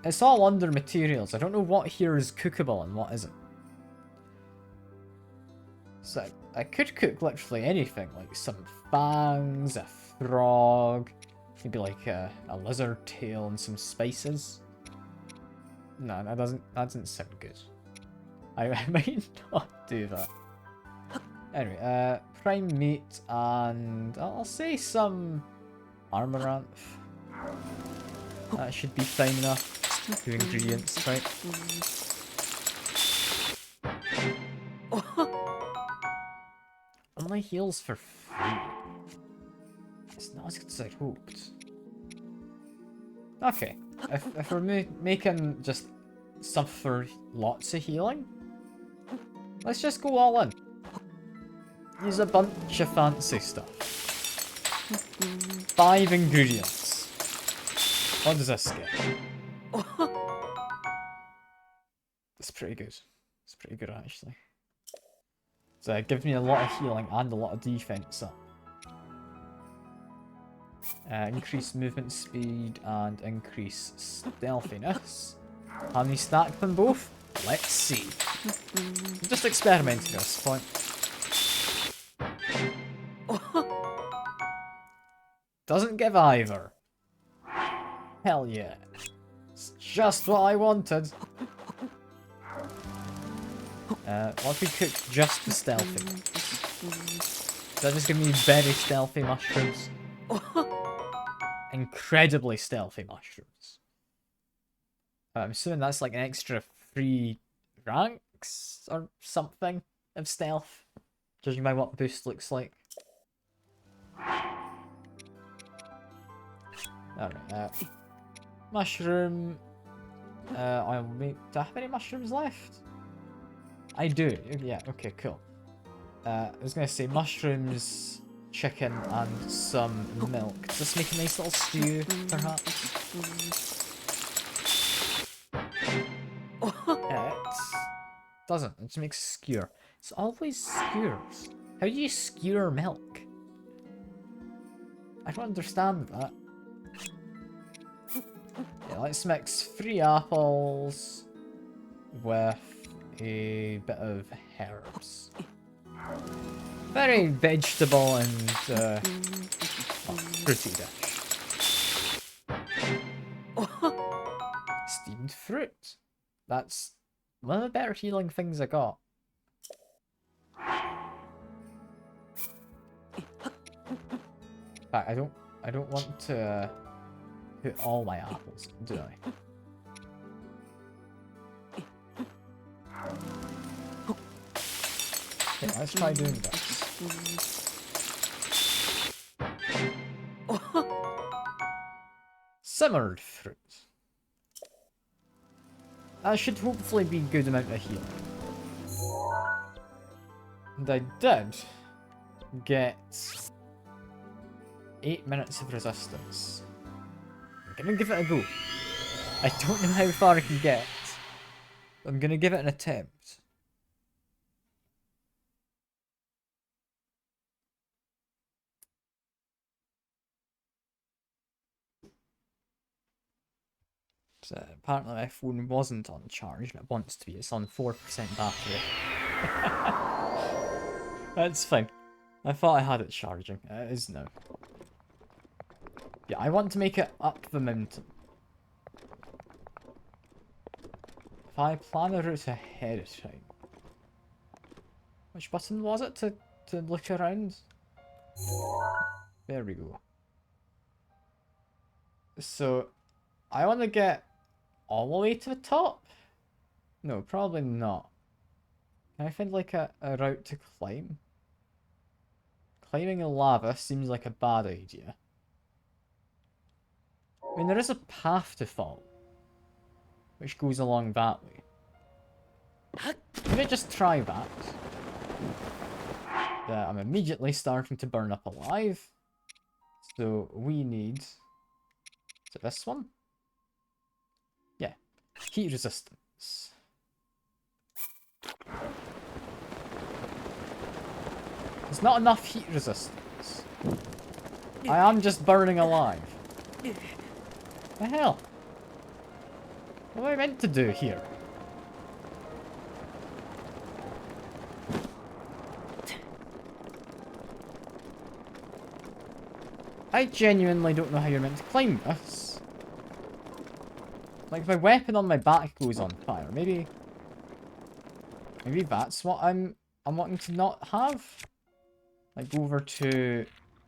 it's all under materials. I don't know what here is cookable and what isn't. So I could cook literally anything, like some fangs, a frog, maybe like a lizard tail and some spices. No, that doesn't sound good. I might not do that. Anyway, prime meat and I'll say some amaranth. That should be fine enough. 2 ingredients, right? Only heals for 3. It's not as good as I'd hoped. Okay, if we're making just stuff for lots of healing, let's just go all in. Use a bunch of fancy stuff. 5 ingredients. What does this get? It's pretty good. It's pretty good, actually. So it gives me a lot of healing and a lot of defense up. Increase movement speed and increase stealthiness. How many stack them both? Let's see. I'm just experimenting at this point. Doesn't give either. Hell yeah. It's just what I wanted. What if we cook just the stealthy ones? Does that just give me very stealthy mushrooms? Incredibly stealthy mushrooms. I'm assuming that's like an extra 3 ranks or something of stealth, judging by what boost looks like. Alright, mushroom. I'll make. Do I have any mushrooms left? I do. Yeah, okay, cool. I was gonna say mushrooms, chicken, and some milk. Does this make a nice little stew, perhaps? It doesn't. It just makes skewer. It's always skewers. How do you skewer milk? I don't understand that. Yeah, let's mix 3 apples with a bit of herbs. Very vegetable and fruity dish. Steamed fruit. That's one of the better healing things I got. But I don't want to put all my apples, do I? Okay, let's try doing this. Simmered fruit. That should hopefully be a good amount of healing. And I did get 8 minutes of resistance. I'm gonna give it a go. I don't know how far I can get. I'm gonna give it an attempt. So apparently my phone wasn't on charge, and it wants to be. It's on 4% battery. That's fine. I thought I had it charging. It is now. Yeah, I want to make it up the mountain. If I plan a route ahead of time. Which button was it to look around? There we go. So, I want to get all the way to the top? No, probably not. Can I find like a route to climb? Climbing the lava seems like a bad idea. I mean, there is a path to follow, which goes along that way. Maybe just try that. I'm immediately starting to burn up alive. So we need... Is it this one? Yeah. Heat resistance. There's not enough heat resistance. I am just burning alive. The hell? What am I meant to do here? I genuinely don't know how you're meant to climb this. Like, my weapon on my back goes on fire. Maybe that's what I'm wanting to not have. Like, go over to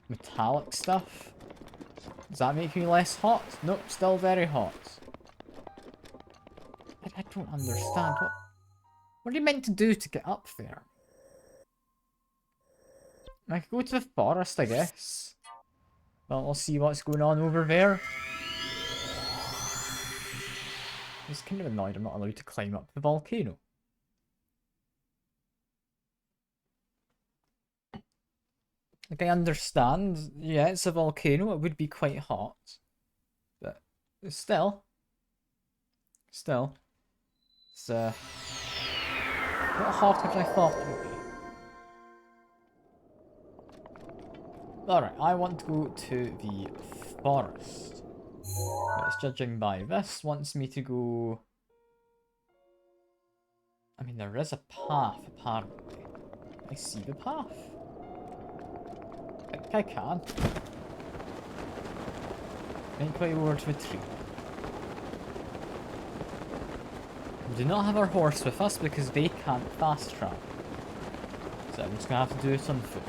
metallic stuff. Does that make me less hot? Nope, still very hot. I don't understand. What are you meant to do to get up there? I could go to the forest, I guess. Well, I'll see what's going on over there. I'm just kind of annoyed I'm not allowed to climb up the volcano. Like, I understand, yeah, it's a volcano, it would be quite hot. But, still, it's, not hotter than I thought it would be. Alright, I want to go to the forest. But judging by this, wants me to go... I mean, there is a path, apparently. I see the path. I think I can. Make my way over to the tree. We do not have our horse with us because they can't fast travel. So I'm just going to have to do it on foot.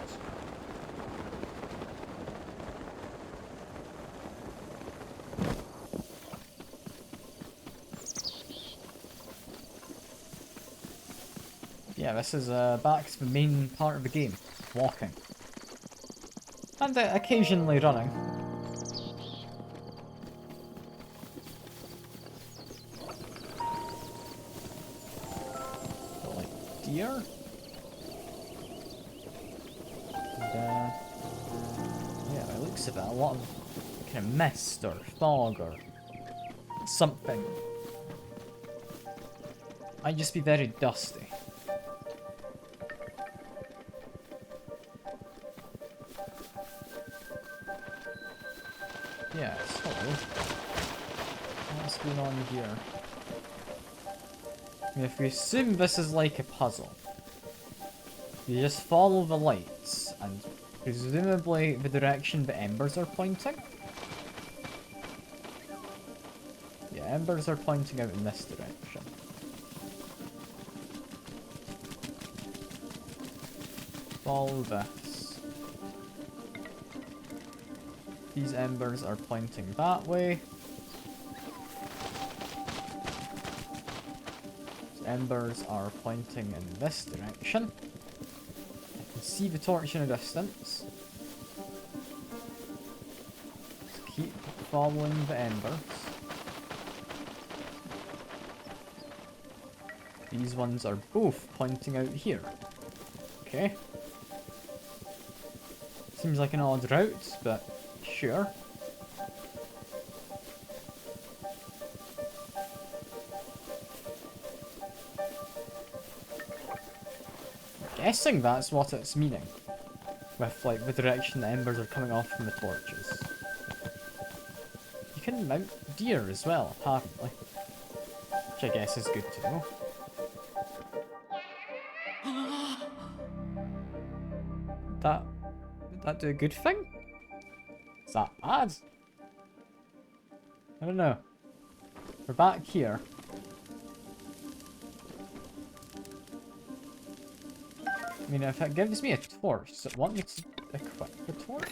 Yeah, this is back to the main part of the game. Walking. And occasionally running. But like deer? And, yeah, by the looks of it, a lot of kind of mist or fog or something. Might just be very dusty. Yeah, so what's going on here? I mean, if we assume this is like a puzzle, you just follow the lights and presumably the direction the embers are pointing. Yeah, embers are pointing out in this direction. Follow this. These embers are pointing that way. These embers are pointing in this direction. I can see the torch in a distance. Just keep following the embers. These ones are both pointing out here. Okay. Seems like an odd route, but sure. guessing that's what it's meaning. With, like, the direction the embers are coming off from the torches. You can mount deer as well, apparently. Which I guess is good to know. Did that do a good thing? Is that bad? I don't know. We're back here. I mean, if it gives me a torch, does it want me to equip the torch?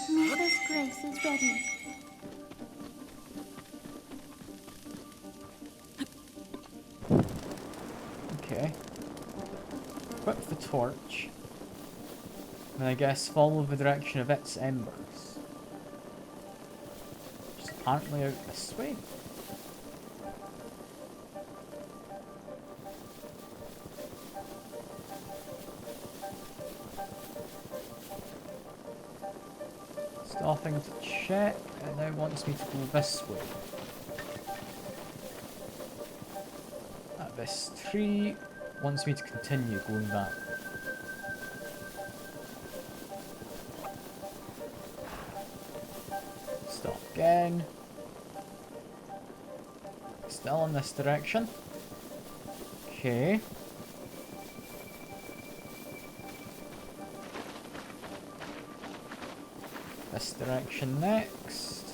Mother's grace is ready. Okay. Equip the torch. And I guess follow the direction of its embers. Which is apparently out this way. Stopping to check, and now wants me to go this way. This tree wants me to continue going that way. Stop again. Still in this direction. Okay. This direction next.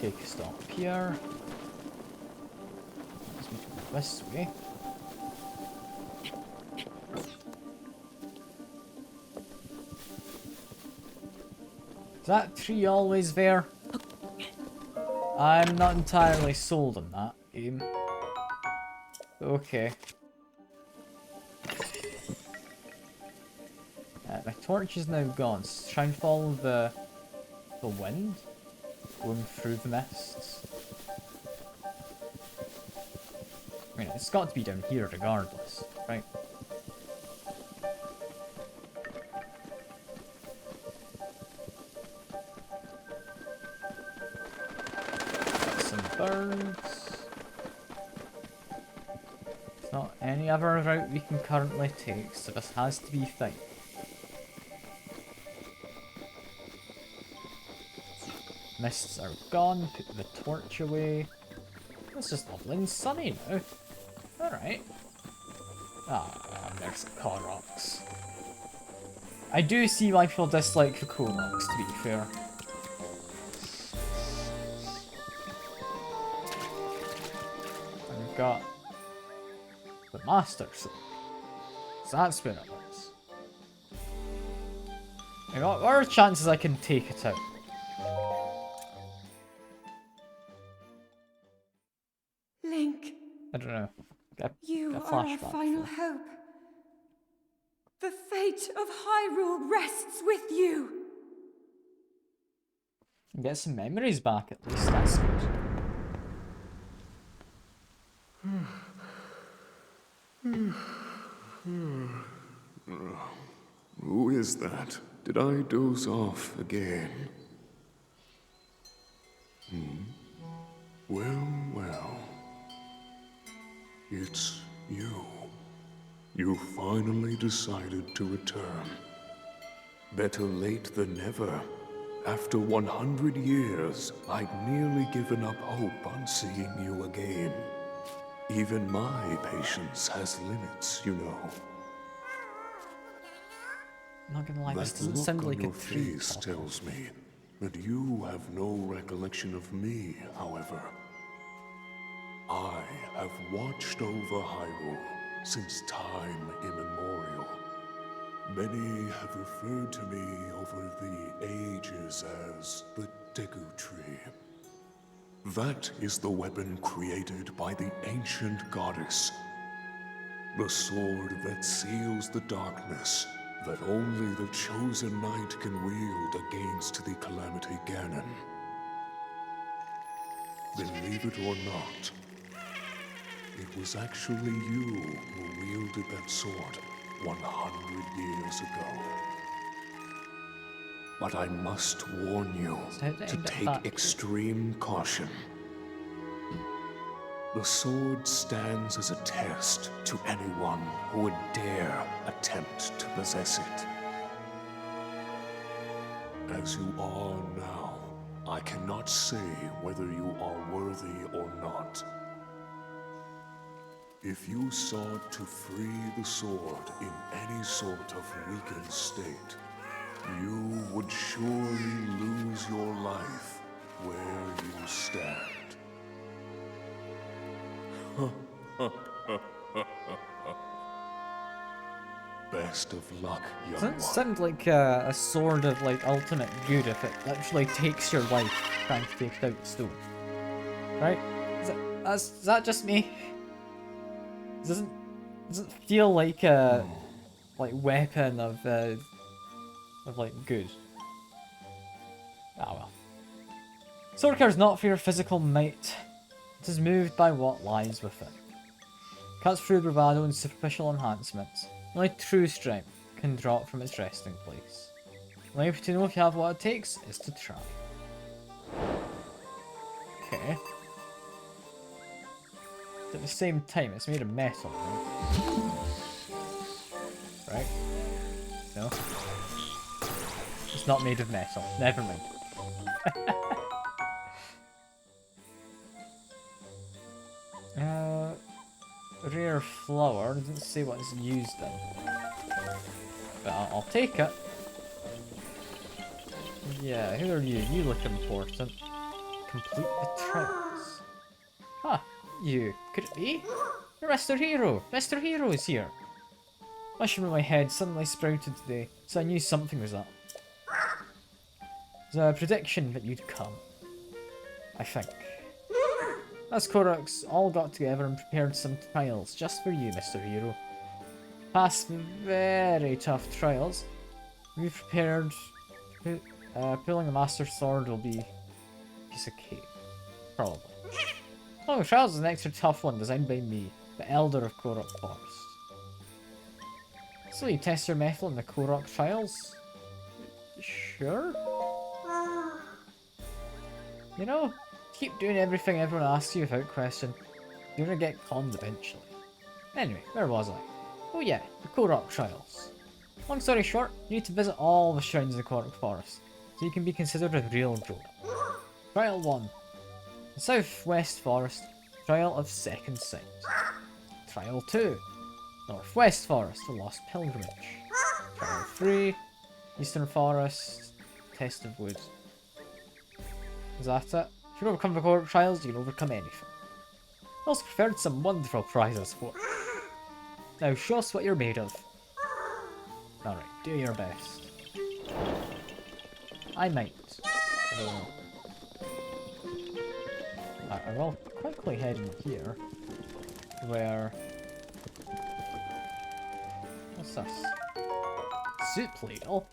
Take a stop here. Let's move this way. Is that tree always there? I'm not entirely sold on that game. Okay. My torch is now gone, so try and follow the wind going through the mists. I mean, it's got to be down here regardless, right? Some birds. There's not any other route we can currently take, so this has to be fine. Mists are gone, put the torch away. It's just lovely and sunny now. Alright. Ah, there's the Koroks. I do see why people dislike the Koroks, to be fair. And we've got the Master Sword. So that's where it is. What are the chances I can take it out? Link, I don't know. you a are our flashback final for- hope. The fate of Hyrule rests with you. Get some memories back at least, that's good. Who is that? Did I doze off again? Well, well. It's you. You finally decided to return. Better late than never. After 100 years, I'd nearly given up hope on seeing you again. Even my patience has limits, you know. Not gonna lie, this That doesn't look sound on like a your tree face talking. tells me that you have no recollection of me, however. I have watched over Hyrule since time immemorial. Many have referred to me over the ages as the Deku Tree. That is the weapon created by the ancient goddess. The sword that seals the darkness that only the chosen knight can wield against the Calamity Ganon. Believe it or not, it was actually you who wielded that sword 100 years ago. but I must warn you to take extreme caution. The sword stands as a test to anyone who would dare attempt to possess it. As you are now, I cannot say whether you are worthy or not. If you sought to free the sword in any sort of weakened state, you would surely lose your life where you stand. Best of luck, young one. Doesn't sound like a sword of like ultimate good if it literally takes your life trying to take out the stone. Right? Is that just me? It doesn't feel like a weapon of like good. Ah well. Sword cares not for your physical might. It is moved by what lies within. Cuts through bravado and superficial enhancements. Only true strength can drop from its resting place. The only way to know if you have what it takes is to try. Okay. At the same time, it's made of metal, right? Right? No? It's not made of metal. Never mind. Rare flower. Doesn't say what it's used in. But I'll take it. Yeah, who are you? You look important. Complete the trials. Huh, you. Could it be? You're Mr. Hero! Mr. Hero is here! Mushroom in my head suddenly sprouted today, so I knew something was up. It was a prediction that you'd come. I think. Us Koroks all got together and prepared some trials just for you, Mr. Hero. Past very tough trials, we've prepared... pulling the Master Sword will be a piece of cake. Probably. Oh, Trials is an extra tough one designed by me, the Elder of Korok Forest. So you test your mettle in the Korok Trials? Sure? You know, keep doing everything everyone asks you without question. You're gonna get conned eventually. Anyway, where was I? Oh yeah, the Korok Trials. Long story short, you need to visit all the shrines in the Korok Forest, so you can be considered a real Joe. Trial 1. The Southwest Forest, Trial of Second Sight. Trial 2. Northwest Forest, the Lost Pilgrimage. Trial 3. Eastern Forest, Test of Wood. Is that it? If you overcome the Korok Trials, you can overcome anything. I also prepared some wonderful prizes for you. Now show us what you're made of. Alright, do your best. I might. I don't know. I will quickly head in here. Where... What's this? Soup ladle?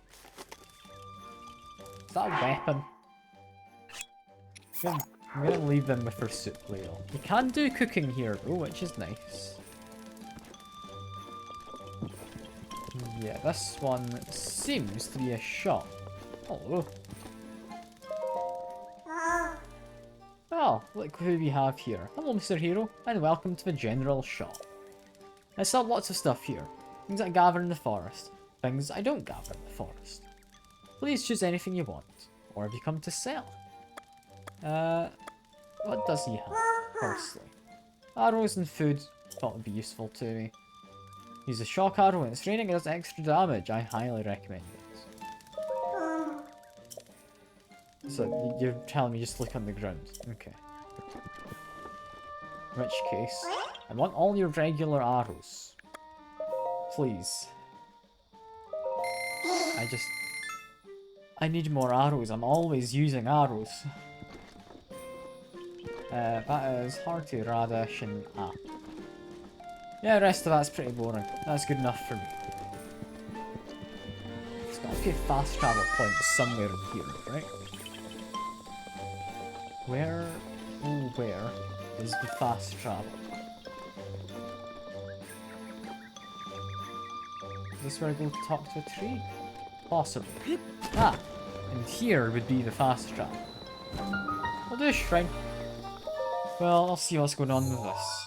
Is that a weapon? I'm gonna leave them with their soup ladle. You can do cooking here though, which is nice. Yeah, this one seems to be a shop. Hello. Well, look who we have here. Hello, Mr. Hero, and welcome to the general shop. I sell lots of stuff here. Things I gather in the forest. Things I don't gather in the forest. Please choose anything you want. Or have you come to sell? What does he have, firstly? Arrows and food thought would be useful to me. Use a shock arrow when it's raining, it does extra damage. I highly recommend it. So, you're telling me just look on the ground. Okay. In which case, I want all your regular arrows. Please. I need more arrows. I'm always using arrows. That is hearty radish and apple. Yeah, the rest of that's pretty boring. That's good enough for me. There's got to be a fast travel point somewhere in here, right? Where is the fast travel? Is this where I go to talk to a tree? Possibly. Ah! And here would be the fast track. I'll do a shrine. Well, I'll see what's going on with this.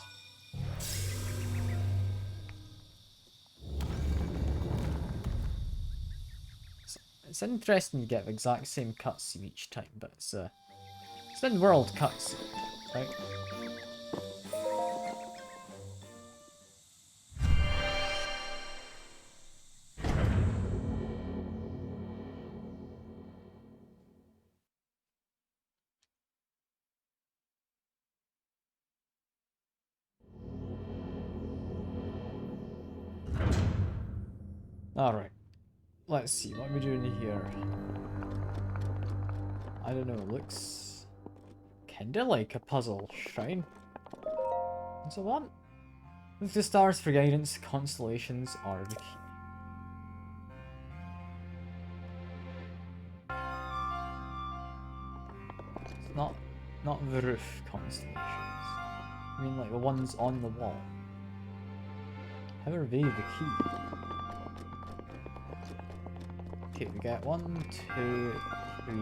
It's interesting you get the exact same cutscene each time, but it's in world cutscene, right? Alright. Let's see, what are we doing here? I don't know, it looks kinda like a puzzle shrine. What's it want? With the stars for guidance, constellations are the key. It's not the roof constellations. I mean like the ones on the wall. How are they the key? Okay, we get 1, 2, 3,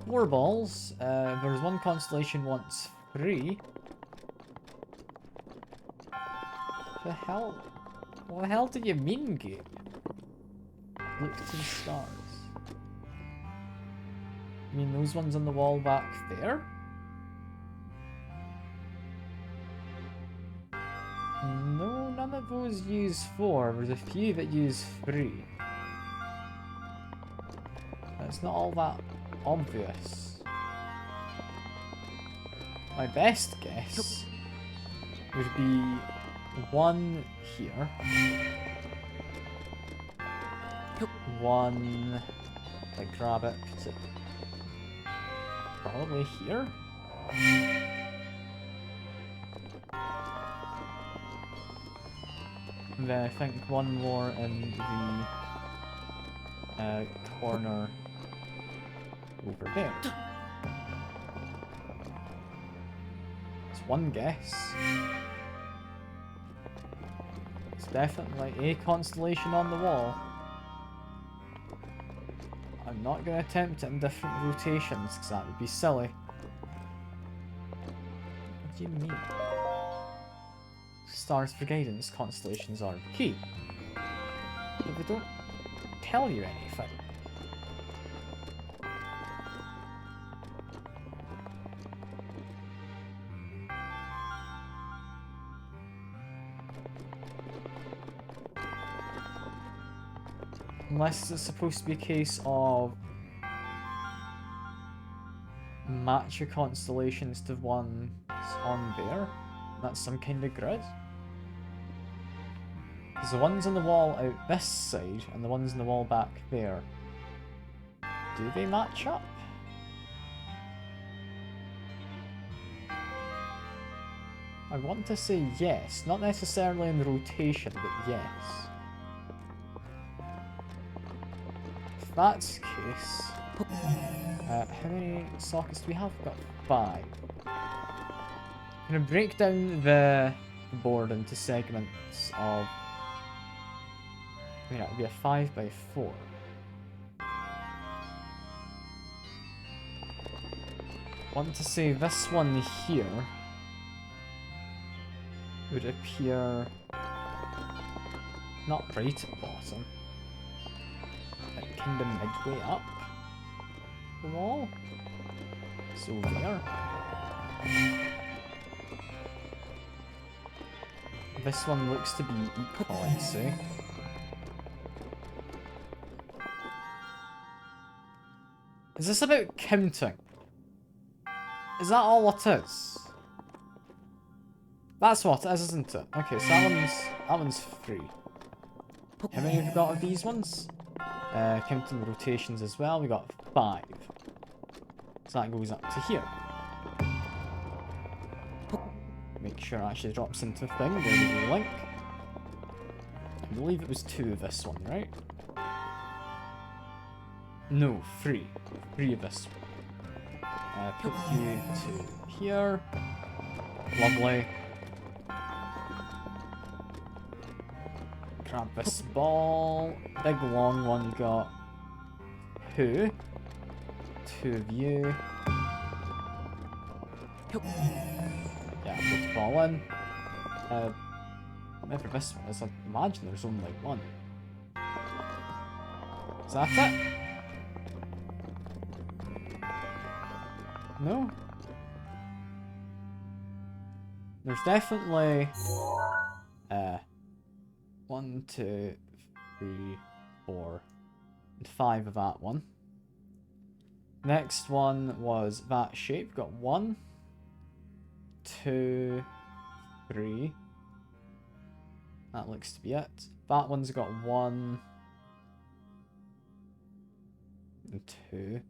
4 balls. There's one constellation wants 3. The hell? What the hell do you mean, game? Look to the stars. You mean those ones on the wall back there? No, none of those use 4. There's a few that use 3. It's not all that obvious. My best guess would be 1 here. 1, if I grab it, put it probably here. And then I think 1 more in the corner over there. It's one guess. It's definitely a constellation on the wall. I'm not going to attempt it in different rotations because that would be silly. What do you mean? Stars for guidance, constellations are the key. But they don't tell you anything. Unless it's supposed to be a case of match your constellations to ones on there. That's some kind of grid. Because the ones on the wall out this side and the ones on the wall back there, do they match up? I want to say yes, not necessarily in the rotation, but yes. If that's the case, how many sockets do we have? We've got 5. I'm going to break down the board into segments of... I mean, it would be a 5 by 4. Want to say this one here would appear not right at the bottom, but kind of midway up the wall. So there. This one looks to be equal, I'd say. Is this about counting? Is that all it is? That's what it is, isn't it? Okay, so that one's free. How many have we got of these ones? Counting the rotations as well, we got 5. So that goes up to here. Make sure it actually drops into the thing, there we go, link. I believe it was 2 of this one, right? No, 3. 3 of this one. Put you to here. Lovely. Grab this ball. Big long one you got. two. Two of you. Yeah, good fall in. Maybe this one is, I imagine there's only one. Is that it? No? There's definitely 1, 2, 3, 4, and 5 of that one. Next one was that shape. Got 1, 2, 3. That looks to be it. That one's got 1 and 2.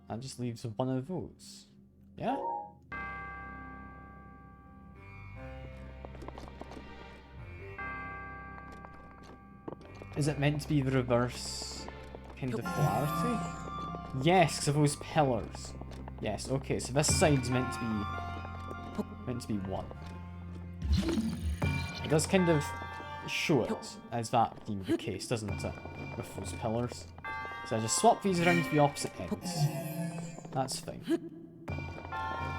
That just leaves one of those. Yeah? Is it meant to be the reverse kind of polarity? Yes, because of those pillars. Yes, okay, so this side's meant to be 1. It does kind of show it as that being the case, doesn't it? With those pillars. So I just swap these around to the opposite ends. That's fine.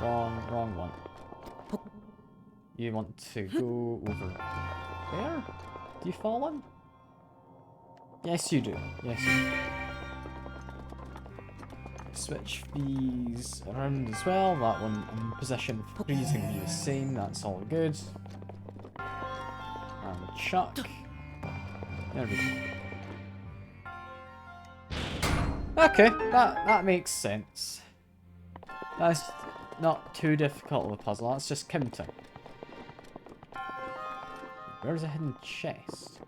Wrong one. You want to go over there? Do you fall in? Yes, you do. Yes, you do. Switch these around as well. That one in position 3 is going to be the same. That's all good. And chuck. There we go. Okay, that makes sense. That's not too difficult of a puzzle. That's just counting. Where's a hidden chest?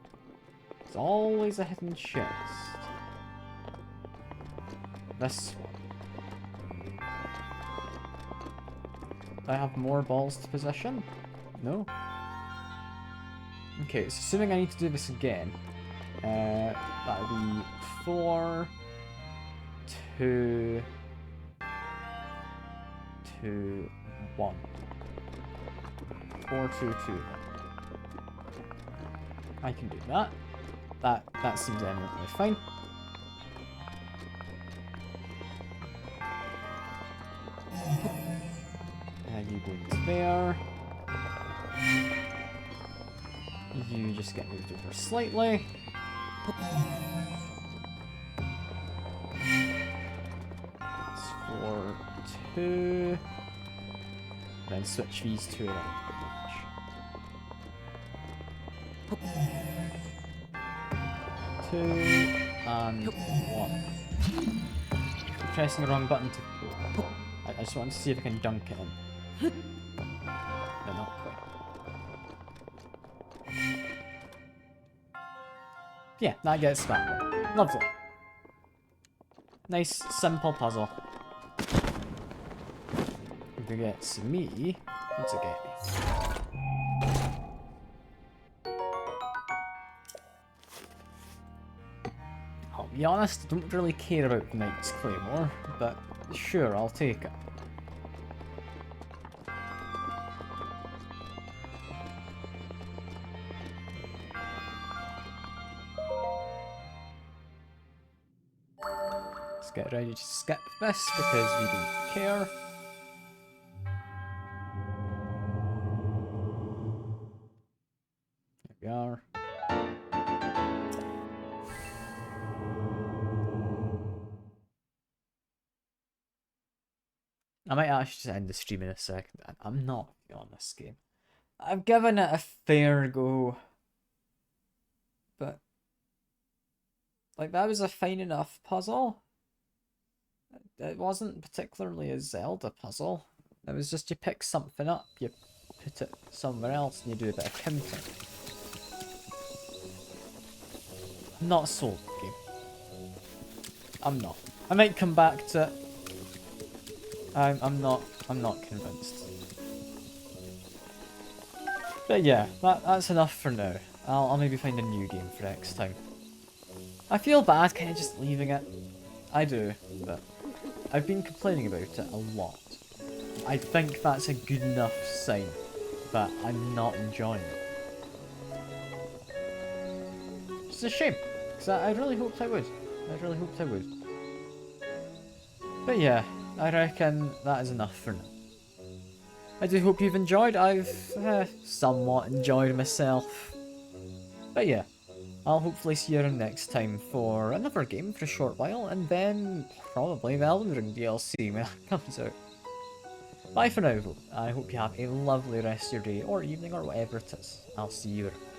There's always a hidden chest. This one. Do I have more balls to position? No? Okay, so assuming I need to do this again, that would be 4, 2, 2, 1. 4, 2, 2. I can do that. That seems eminently fine. You go into there. You just get moved over slightly. It's 4, 2. Then switch these two around a bit. 2 and 1. I'm pressing the wrong button to go. I just want to see if I can dunk it in. No, not quite. Yeah, that gets that one. Lovely. Nice, simple puzzle. If it gets me, what's it get me? I'll be honest, I don't really care about the Knight's Claymore, but sure, I'll take it. Let's get ready to skip this because we don't care. Here we are. I might actually just end the stream in a second. I'm not feeling this game. I've given it a fair go. But, like, that was a fine enough puzzle. It wasn't particularly a Zelda puzzle. It was just you pick something up, you put it somewhere else, and you do a bit of counting. I'm not sold the game. I'm not. I might come back to it. I'm not convinced. But yeah, that's enough for now. I'll maybe find a new game for next time. I feel bad kind of just leaving it. I do, but I've been complaining about it a lot. I think that's a good enough sign, but I'm not enjoying it. It's a shame, because I really hoped I would. I really hoped I would. But yeah, I reckon that is enough for now. I do hope you've enjoyed. I've somewhat enjoyed myself. But yeah, I'll hopefully see you around next time for another game for a short while, and then probably the Elden Ring DLC when it comes out. Bye for now though. I hope you have a lovely rest of your day or evening or whatever it is. I'll see you around.